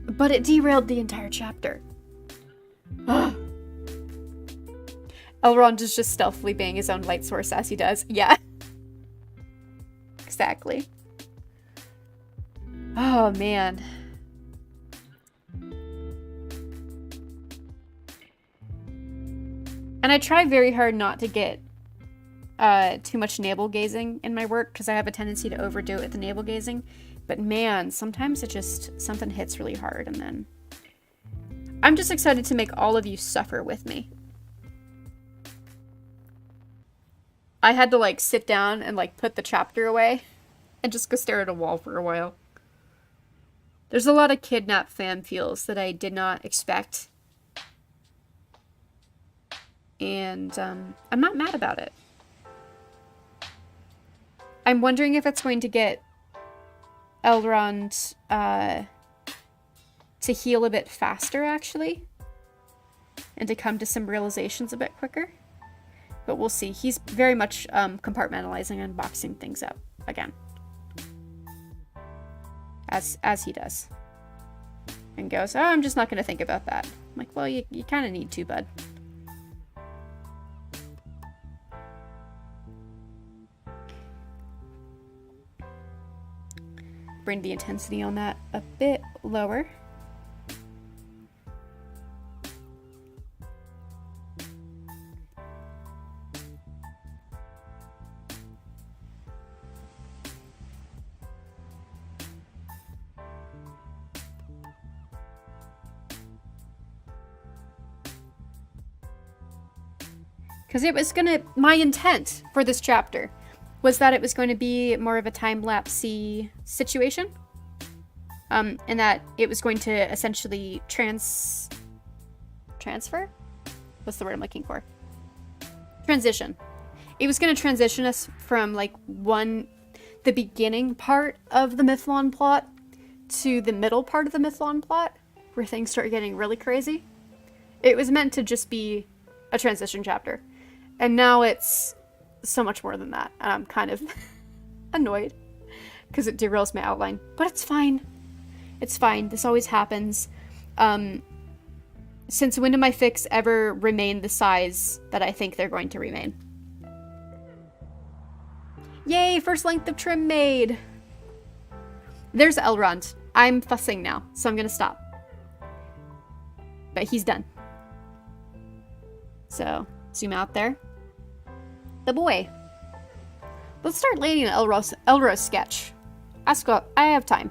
But it derailed the entire chapter. Elrond is just stealthily being his own light source as he does. Yeah. Exactly. Oh, man. And I try very hard not to get too much navel gazing in my work because I have a tendency to overdo it with the navel gazing. But man, sometimes it just, something hits really hard and then... I'm just excited to make all of you suffer with me. I had to, like, sit down and, like, put the chapter away and just go stare at a wall for a while. There's a lot of kidnap fan feels that I did not expect. And, I'm not mad about it. I'm wondering if it's going to get Elrond, to heal a bit faster, actually. And to come to some realizations a bit quicker. But we'll see. He's very much, compartmentalizing and boxing things up again. As he does. And goes, oh, I'm just not going to think about that. I'm like, well, you kind of need to, bud. Bring the intensity on that a bit lower. Because it was gonna, my intent for this chapter was that it was going to be more of a time-lapse-y situation. And that it was going to essentially transfer? What's the word I'm looking for? Transition. It was going to transition us from, like, the beginning part of the Mithlon plot to the middle part of the Mithlon plot, where things start getting really crazy. It was meant to just be a transition chapter. And now it's so much more than that. And I'm kind of annoyed because it derails my outline. But it's fine. It's fine. This always happens. Since when do my fics ever remain the size that I think they're going to remain? Yay, first length of trim made. There's Elrond. I'm fussing now, so I'm going to stop. But he's done. So, zoom out there. The boy. Let's start laying an Elros sketch. I have time.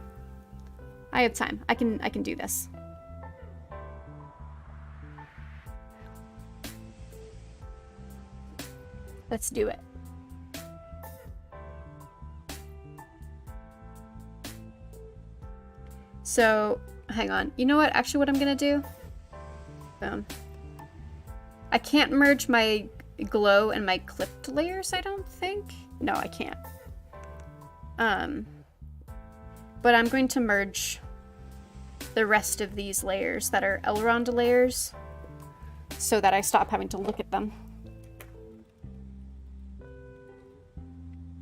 I have time. I can do this. Let's do it. So, hang on. You know what? Actually, what I'm gonna do? Boom. I can't merge my glow and my clipped layers, I don't think. No, I can't. But I'm going to merge the rest of these layers that are Elrond layers so that I stop having to look at them.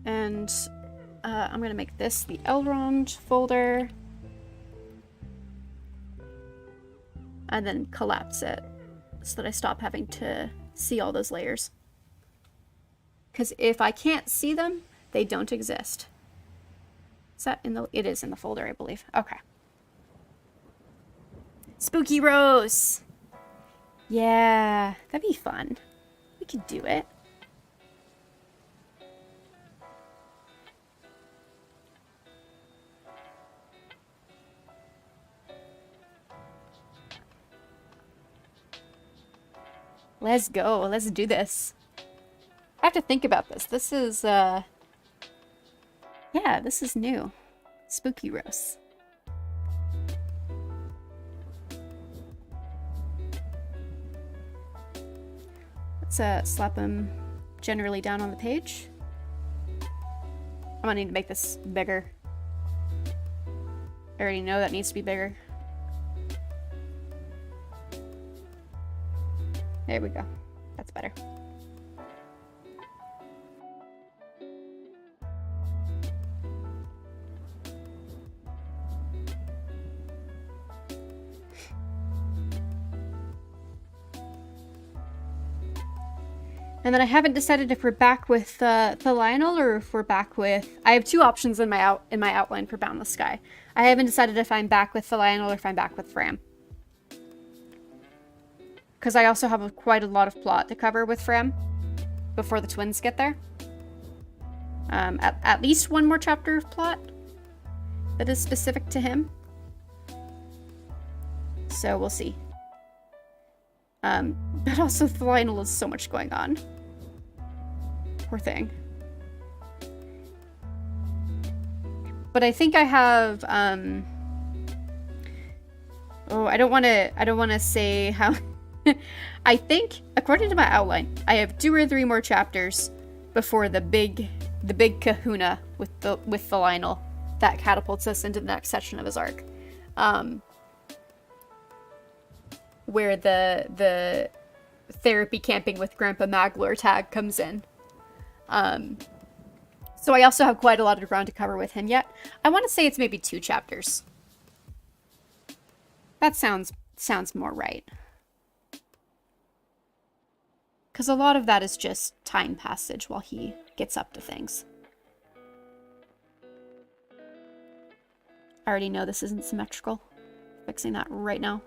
And I'm going to make this the Elrond folder. And then collapse it so that I stop having to see all those layers. Because if I can't see them, they don't exist. Is that in the... It is in the folder, I believe. Okay. Spooky Rose! Yeah, that'd be fun. We could do it. Let's go. Let's do this. I have to think about this. This is, yeah, this is new. spooky roasts. Let's slap him generally down on the page. I'm gonna need to make this bigger. I already know that needs to be bigger. There we go. That's better. And then I haven't decided if we're back with Lionel or if we're back with... I have two options in my outline for Boundless Sky. I haven't decided if I'm back with Lionel or if I'm back with Fram. Because I also have quite a lot of plot to cover with Fram before the twins get there. At least one more chapter of plot that is specific to him. So we'll see. But also Lionel has so much going on. Poor thing. But I think I have, oh, I don't want to say how... I think, according to my outline, I have 2 or 3 more chapters before the big kahuna with the Lionel that catapults us into the next section of his arc. Where the therapy camping with Grandpa Maglor tag comes in. So I also have quite a lot of ground to cover with him yet. I want to say it's maybe 2 chapters. That sounds more right. Because a lot of that is just time passage while he gets up to things. I already know this isn't symmetrical. Fixing that right now.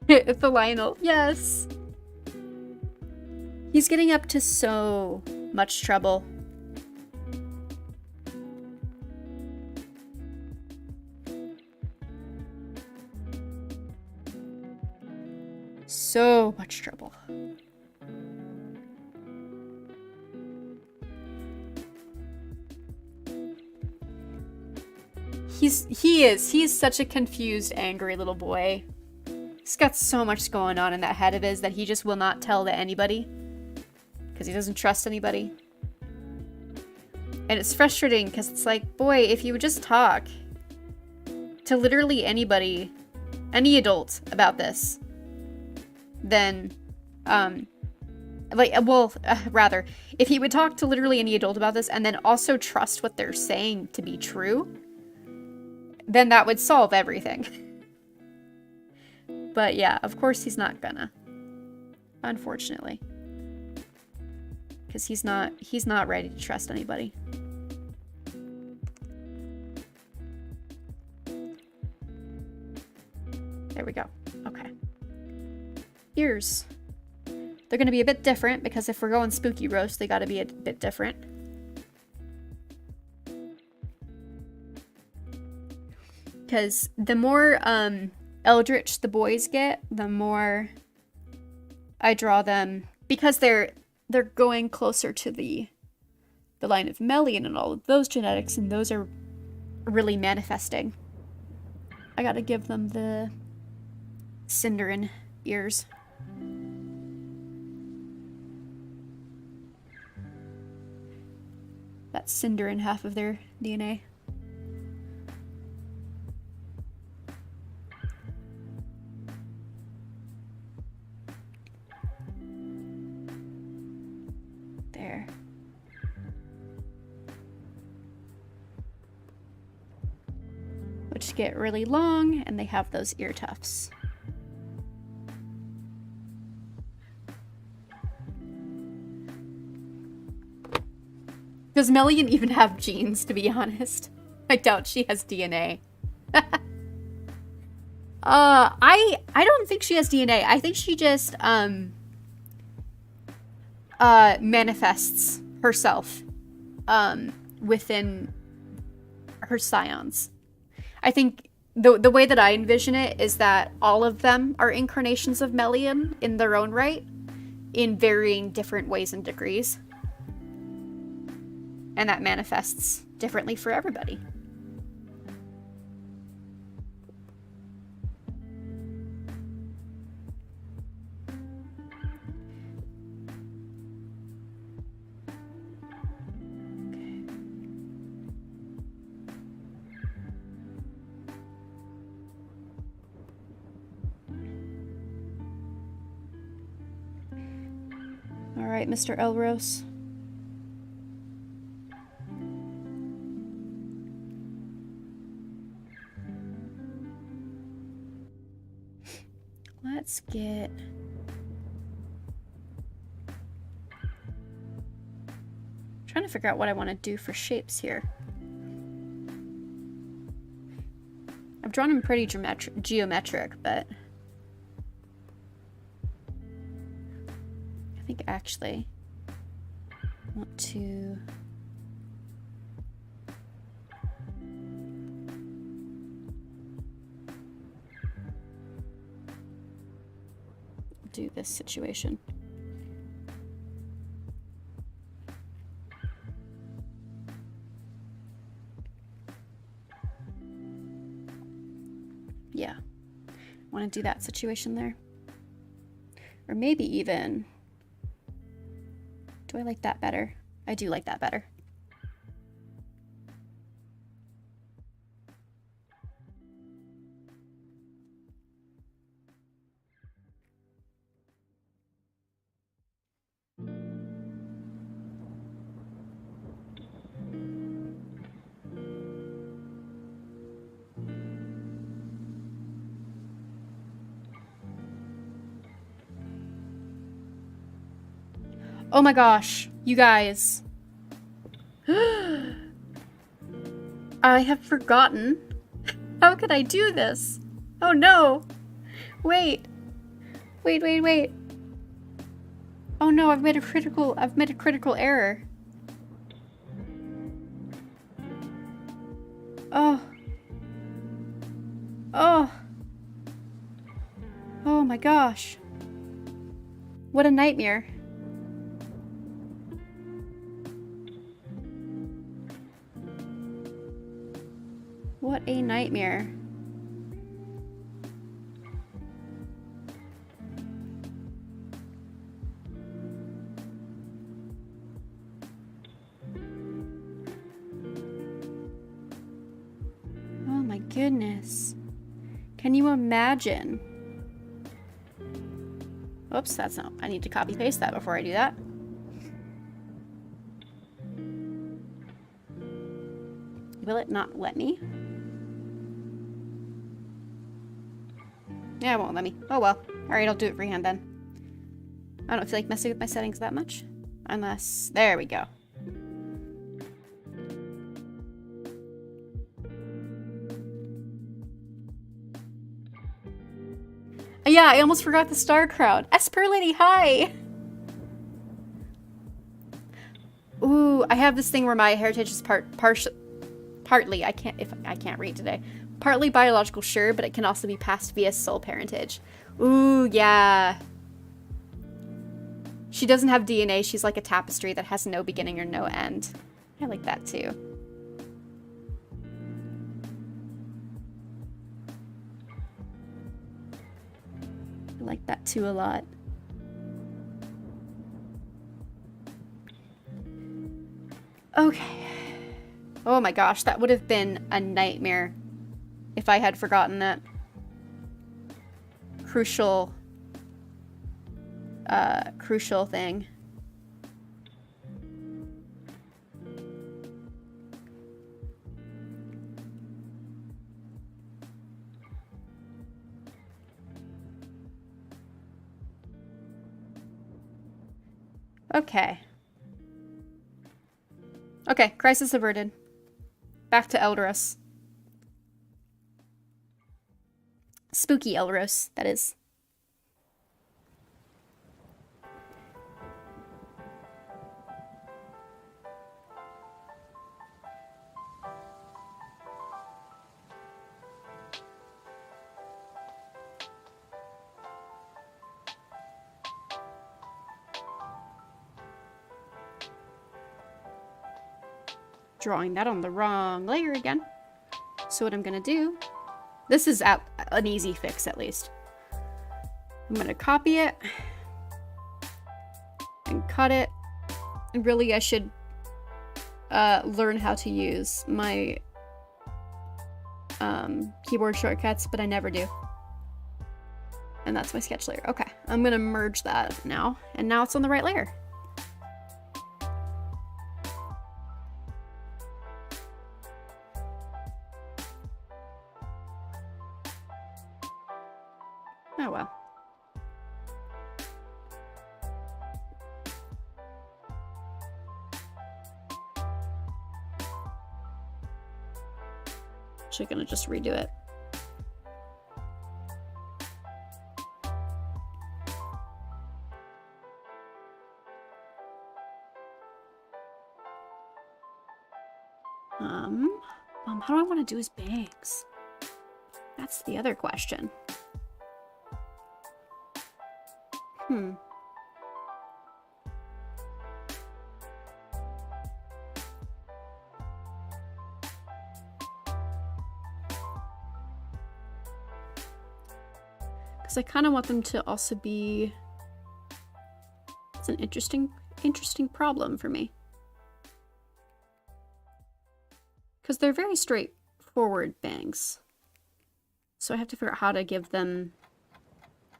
The Lionel, yes. He's getting up to so much trouble. So much trouble. He's such a confused, angry little boy. He's got so much going on in that head of his that he just will not tell to anybody. Because he doesn't trust anybody. And it's frustrating because it's like, boy, if you would just talk to literally anybody, any adult about this, then, rather, if he would talk to literally any adult about this and then also trust what they're saying to be true, then that would solve everything. But yeah, of course he's not gonna. Unfortunately. Because he's not ready to trust anybody. There we go. Okay. Ears. They're gonna be a bit different because if we're going spooky roast, they gotta be a bit different. Because the more, eldritch the boys get, the more I draw them, because they're going closer to the line of Melian and all of those genetics, and those are really manifesting. I gotta give them the Cinderin ears. That Cinderin half of their DNA. There. Which get really long, and they have those ear tufts. Does Melian even have genes, to be honest? I doubt she has DNA. I don't think she has DNA. I think she just, manifests herself within her scions. I think the way that I envision it is that all of them are incarnations of Melian in their own right, in varying different ways and degrees. And that manifests differently for everybody. All right, Mr. Elros. Let's get... trying to figure out what I want to do for shapes here. I've drawn them pretty geometric, but I think actually I want to do this situation. Yeah, I want to do that situation there. Or maybe even, do I like that better? I do like that better. Oh my gosh, you guys. I have forgotten. How could I do this? Oh no. Wait. Wait. Oh no, I've made a critical error. Oh. Oh my gosh. What a nightmare. What a nightmare. Oh my goodness. Can you imagine? Oops, that's not... I need to copy paste that before I do that. Will it not let me? Yeah, it won't let me. Oh well. Alright, I'll do it freehand then. I don't feel like messing with my settings that much. Unless... there we go. Yeah, I almost forgot the star crowd. Esper Lady, hi! Ooh, I have this thing where my heritage is partly, I can't read today. Partly biological, sure, but it can also be passed via soul parentage. Ooh, yeah. She doesn't have DNA, she's like a tapestry that has no beginning or no end. I like that too. I like that too a lot. Okay. Oh my gosh, that would have been a nightmare if I had forgotten that crucial thing. Okay. Okay, crisis averted. Back to Elros. Spooky Elros, that is. drawing that on the wrong layer again. So what I'm gonna do, this is an easy fix at least. I'm gonna copy it and cut it. And really I should learn how to use my keyboard shortcuts, but I never do. And that's my sketch layer. Okay, I'm gonna merge that now, and now it's on the right layer. Oh well. Actually gonna just redo it. How do I want to do his bangs? That's the other question. Because I kind of want them to also be... It's an interesting problem for me. Because they're very straightforward bangs. So I have to figure out how to give them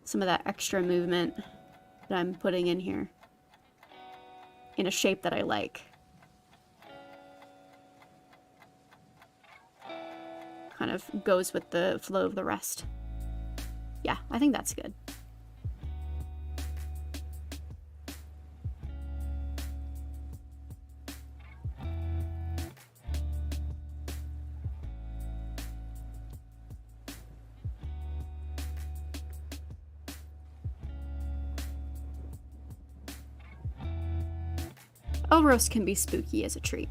some of that extra movement that I'm putting in here in a shape that I like. Kind of goes with the flow of the rest. Yeah, I think that's good. Elros can be spooky as a treat.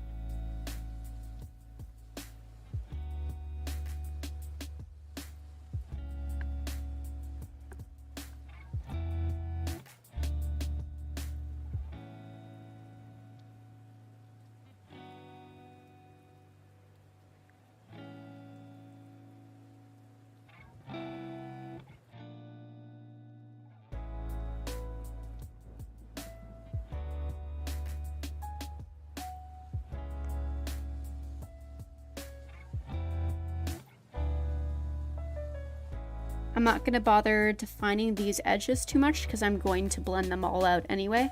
I'm not going to bother defining these edges too much because I'm going to blend them all out anyway.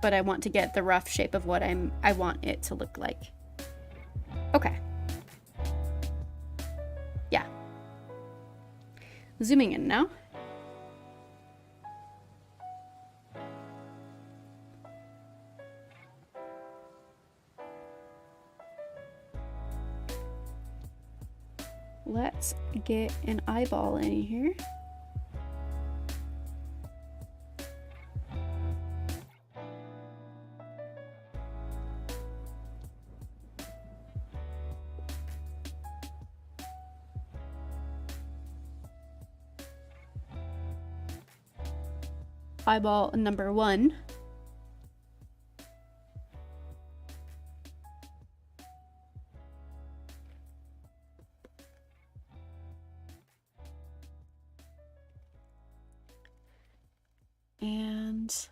But I want to get the rough shape of what I want it to look like. Okay. Yeah. Zooming in now. Let's get an eyeball in here. Eyeball number 1. And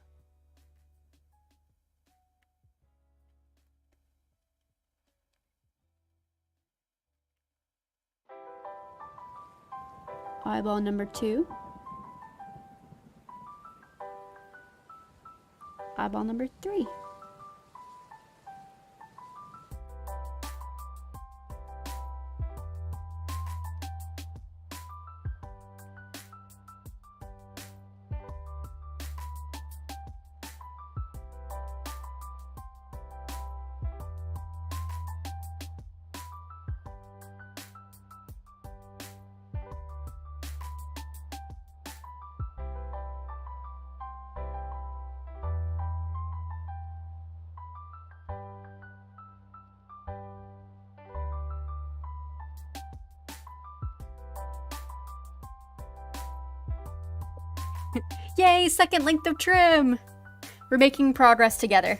eyeball number 2. Eyeball number 3. Yay, second length of trim! We're making progress together.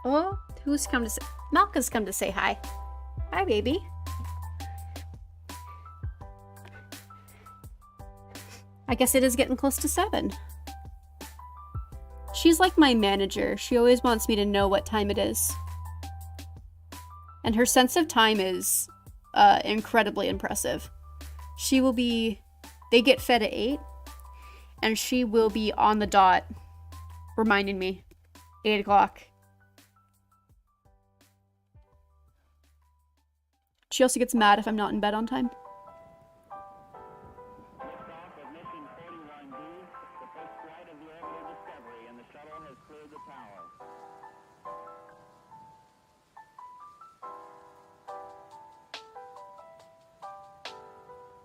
Oh, who's come to say? Malka's come to say hi. Hi, baby. I guess it is getting close to 7. She's like my manager. She always wants me to know what time it is. And her sense of time is incredibly impressive. She will be... They get fed at 8. And she will be on the dot reminding me. 8 o'clock. She also gets mad if I'm not in bed on time. Liftoff of mission 41B, the first flight of the orbital Discovery, and the shuttle has cleared the tower.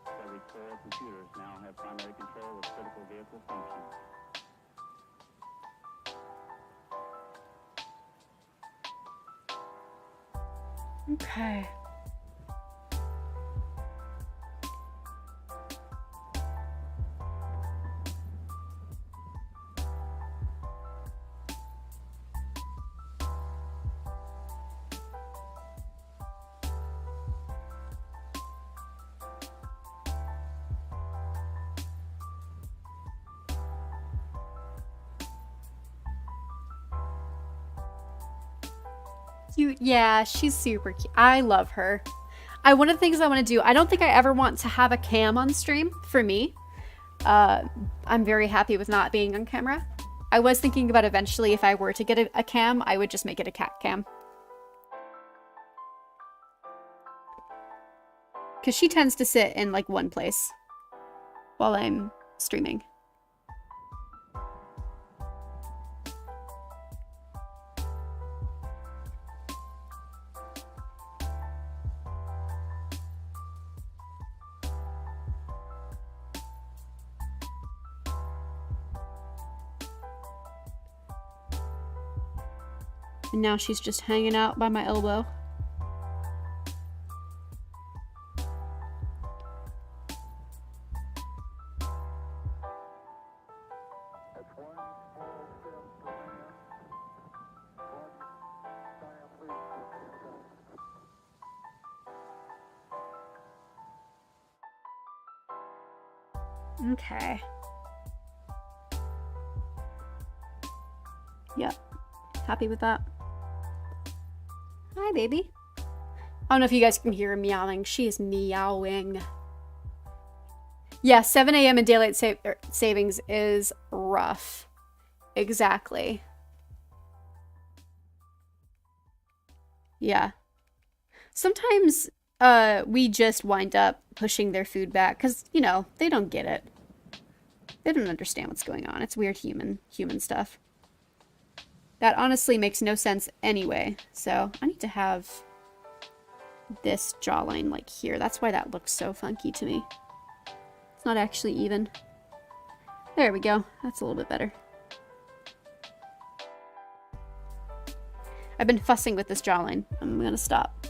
Discovery's core computers now have primary control of critical vehicle functions. Okay. Cute. Yeah, she's super cute. I love her. One of the things I want to do, I don't think I ever want to have a cam on stream for me. I'm very happy with not being on camera. I was thinking about eventually if I were to get a cam, I would just make it a cat cam. Because she tends to sit in like one place while I'm streaming. And now she's just hanging out by my elbow. Okay. Yep. Happy with that. Hi, baby. I don't know if you guys can hear her meowing. She is meowing. Yeah, 7 a.m. in daylight savings is rough. Exactly. Yeah. Sometimes we just wind up pushing their food back because, you know, they don't get it. They don't understand what's going on. It's weird human stuff. That honestly makes no sense anyway. So I need to have this jawline like here. That's why that looks so funky to me. It's not actually even. There we go. That's a little bit better. I've been fussing with this jawline. I'm gonna stop.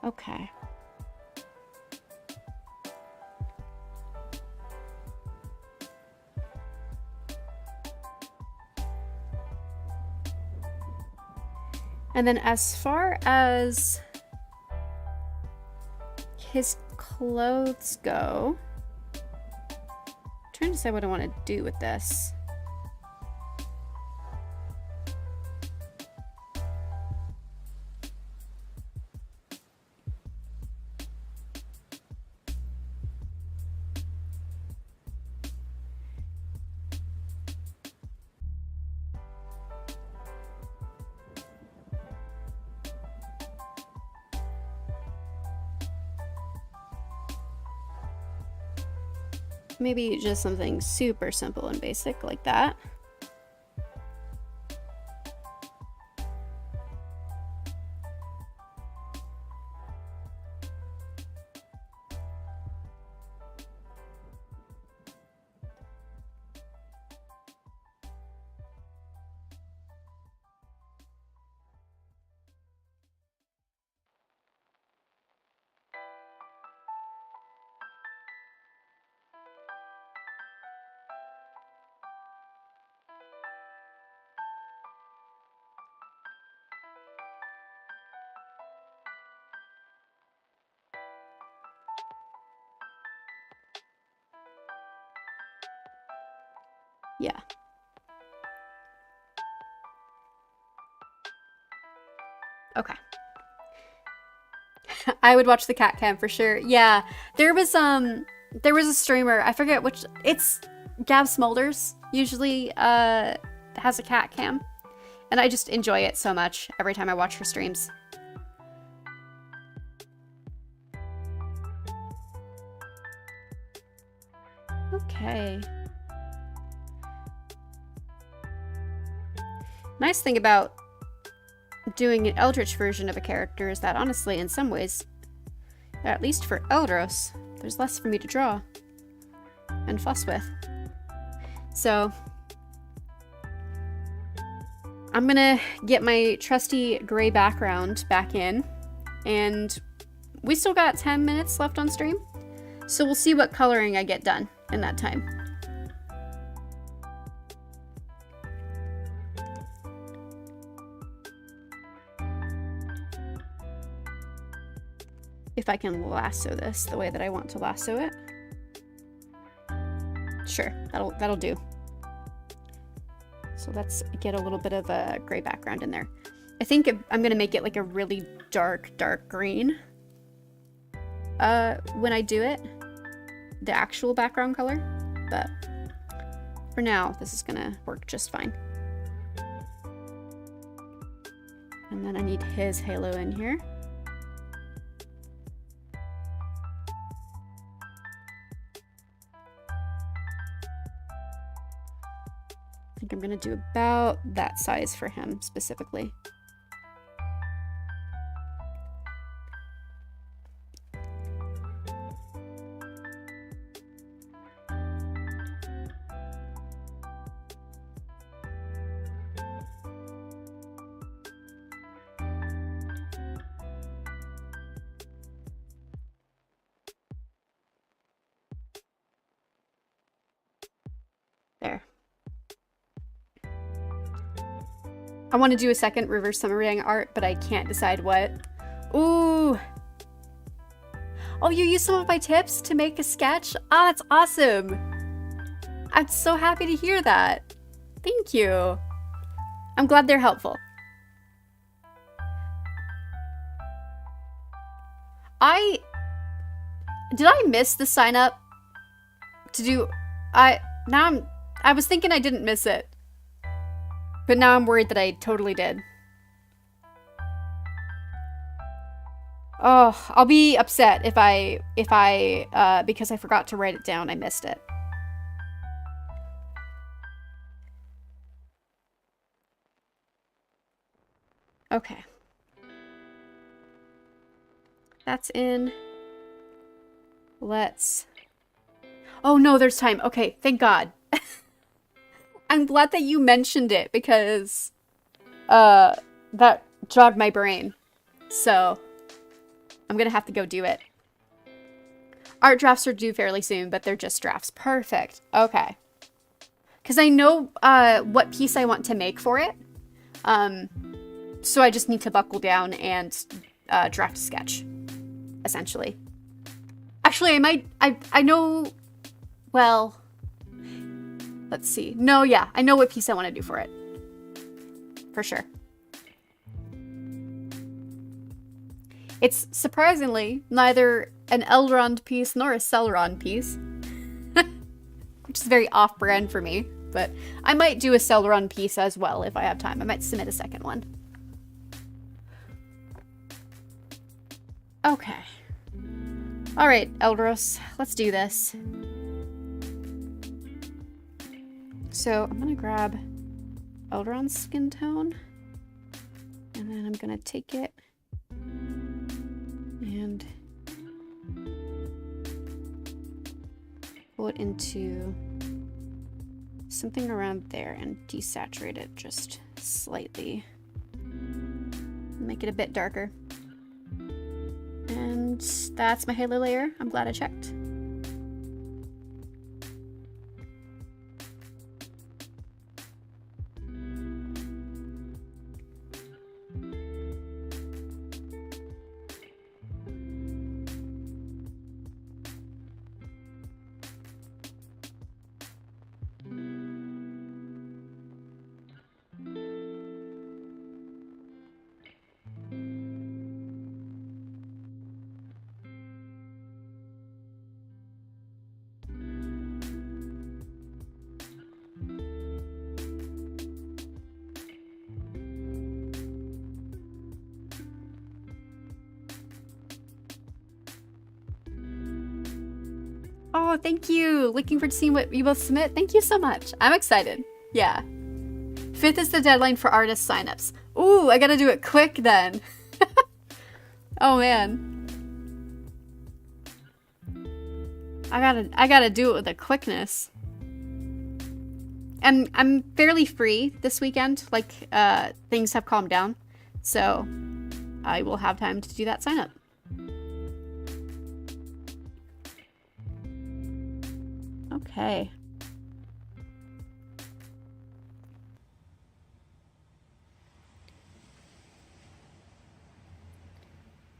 Okay. And then as far as his clothes go, I'm trying to decide what I want to do with this. Maybe just something super simple and basic like that. Yeah. Okay. I would watch the cat cam for sure. Yeah. There was a streamer, I forget which, it's Gav Smulders usually has a cat cam. And I just enjoy it so much every time I watch her streams. Okay. Nice thing about doing an Eldritch version of a character is that honestly, in some ways, at least for Eldros, there's less for me to draw and fuss with. So I'm gonna get my trusty gray background back in, and we still got 10 minutes left on stream, so we'll see what coloring I get done in that time. If I can lasso this the way that I want to lasso it. Sure, that'll do. So let's get a little bit of a gray background in there. I think I'm gonna make it like a really dark green when I do it, the actual background color, but for now this is gonna work just fine. And then I need his halo in here. I think I'm gonna do about that size for him specifically. There. I want to do a second reverse summarizing art, but I can't decide what. Ooh. Oh, you used some of my tips to make a sketch? Ah, that's awesome. I'm so happy to hear that. Thank you. I'm glad they're helpful. Did I miss the sign up to do, I was thinking I didn't miss it. But now I'm worried that I totally did. Oh, I'll be upset if because I forgot to write it down, I missed it. Okay. That's in. Let's. Oh no, there's time. Okay, thank God. I'm glad that you mentioned it because that jogged my brain. So I'm gonna have to go do it. Art drafts are due fairly soon, but they're just drafts. Perfect. Okay. Because I know what piece I want to make for it. So I just need to buckle down and draft a sketch, essentially. Actually, I might... I know... Well... Let's see. No, yeah. I know what piece I want to do for it. For sure. It's surprisingly neither an Elrond piece nor a Celeron piece. Which is very off-brand for me. But I might do a Celeron piece as well if I have time. I might submit a second one. Okay. Alright, Eldros. Let's do this. So I'm gonna grab Elrond's skin tone. And then I'm gonna take it and pull it into something around there and desaturate it just slightly. Make it a bit darker. And that's my halo layer. I'm glad I checked. Oh, thank you. Looking forward to seeing what you both submit. Thank you so much. I'm excited. Yeah. 5th is the deadline for artist signups. Ooh, I gotta do it quick then. Oh man. I gotta do it with a quickness. And I'm fairly free this weekend. Like, things have calmed down. So I will have time to do that sign up. Okay.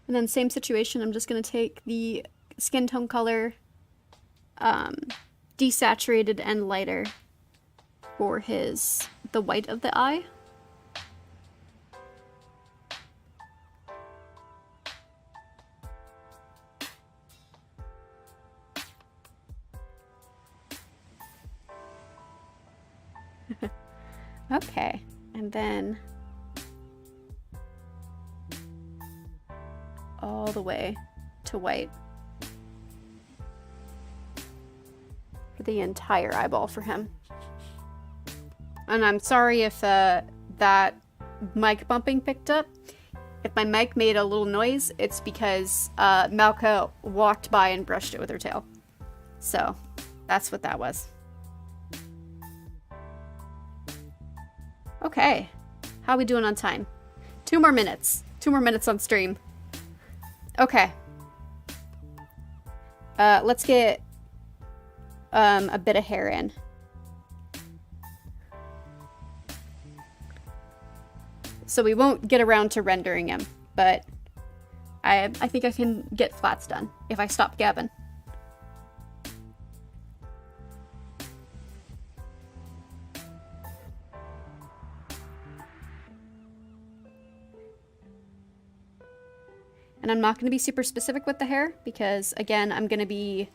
And then same situation, I'm just going to take the skin tone color, desaturated and lighter for the white of the eye. Okay, and then all the way to white for the entire eyeball for him. And I'm sorry if that mic bumping picked up. If my mic made a little noise, it's because Malka walked by and brushed it with her tail. So that's what that was. Okay, how are we doing on time? 2 more minutes. 2 more minutes on stream. Okay. Let's get a bit of hair in. So we won't get around to rendering him, but I think I can get flats done if I stop gabbing. And I'm not going to be super specific with the hair because, again, I'm going to be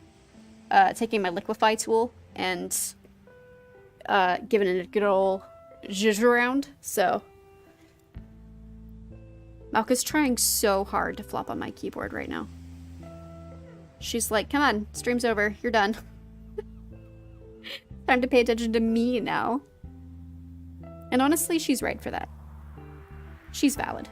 taking my liquefy tool and giving it a good old zhuzh around. So Malka's trying so hard to flop on my keyboard right now. She's like, come on, stream's over. You're done. Time to pay attention to me now. And honestly, she's right for that. She's valid.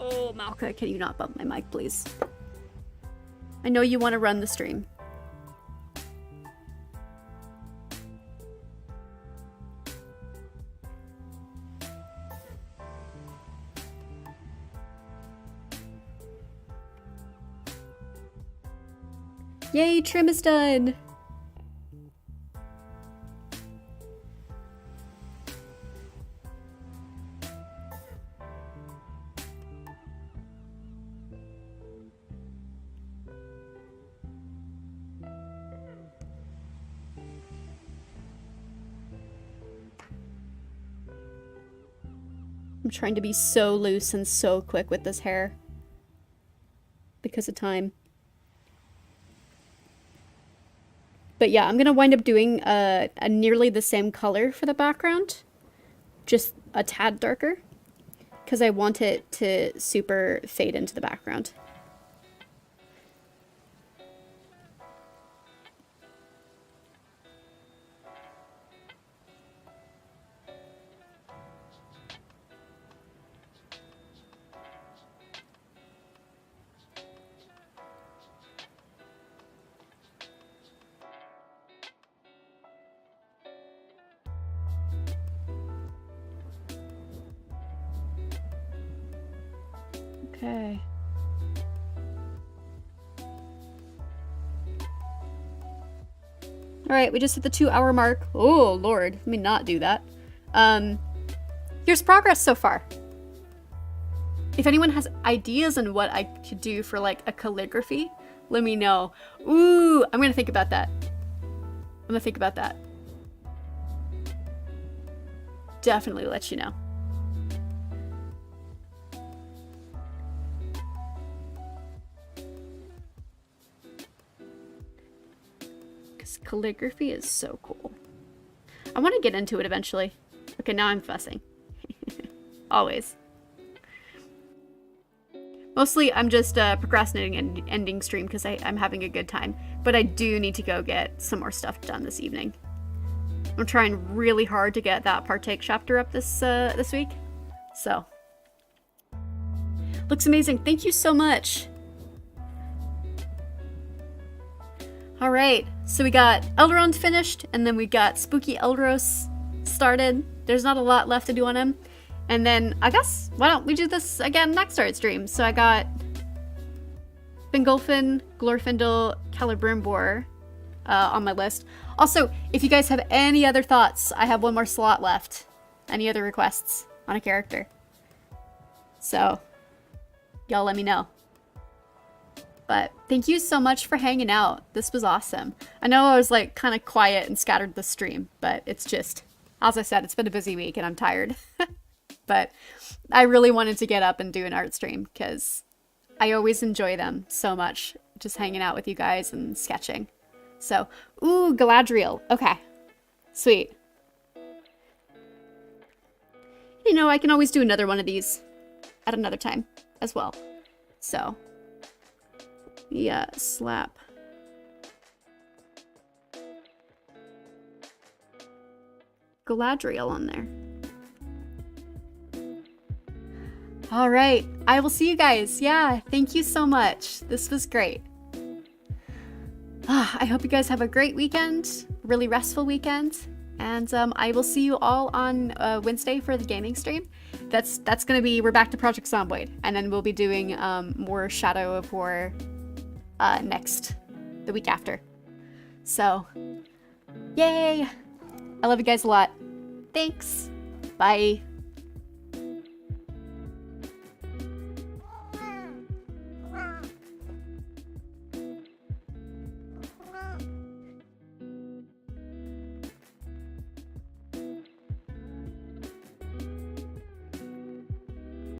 Oh, Malka, can you not bump my mic, please? I know you want to run the stream. Yay, trim is done. I'm trying to be so loose and so quick with this hair because of time. But yeah, I'm gonna wind up doing a nearly the same color for the background, just a tad darker, because I want it to super fade into the background. Okay. Alright, we just hit the 2-hour mark. Oh, Lord. Let me not do that. Here's progress so far. If anyone has ideas on what I could do for, like, a calligraphy, let me know. Ooh, I'm gonna think about that. I'm gonna think about that. Definitely let you know. Because calligraphy is so cool. I want to get into it eventually. Okay, now I'm fussing. Always. Mostly, I'm just procrastinating and ending stream because I'm having a good time. But I do need to go get some more stuff done this evening. I'm trying really hard to get that Partake chapter up this week. So. Looks amazing. Thank you so much. Alright, so we got Elrond finished, and then we got Spooky Eldros started. There's not a lot left to do on him. And then, I guess, why don't we do this again next art stream? So I got Fingolfin, Glorfindel, Celebrimbor on my list. Also, if you guys have any other thoughts, I have one more slot left. Any other requests on a character? So, y'all let me know. But thank you so much for hanging out. This was awesome. I know I was like kind of quiet and scattered the stream, but it's just, as I said, it's been a busy week and I'm tired. But I really wanted to get up and do an art stream because I always enjoy them so much. Just hanging out with you guys and sketching. So, ooh, Galadriel. Okay. Sweet. You know, I can always do another one of these at another time as well. So, yeah, slap. Galadriel on there. All right, I will see you guys. Yeah, thank you so much. This was great. I hope you guys have a great weekend, really restful weekend, and I will see you all on Wednesday for the gaming stream. That's gonna be, we're back to Project Zomboid, and then we'll be doing more Shadow of War the week after. So, yay! I love you guys a lot. Thanks. Bye.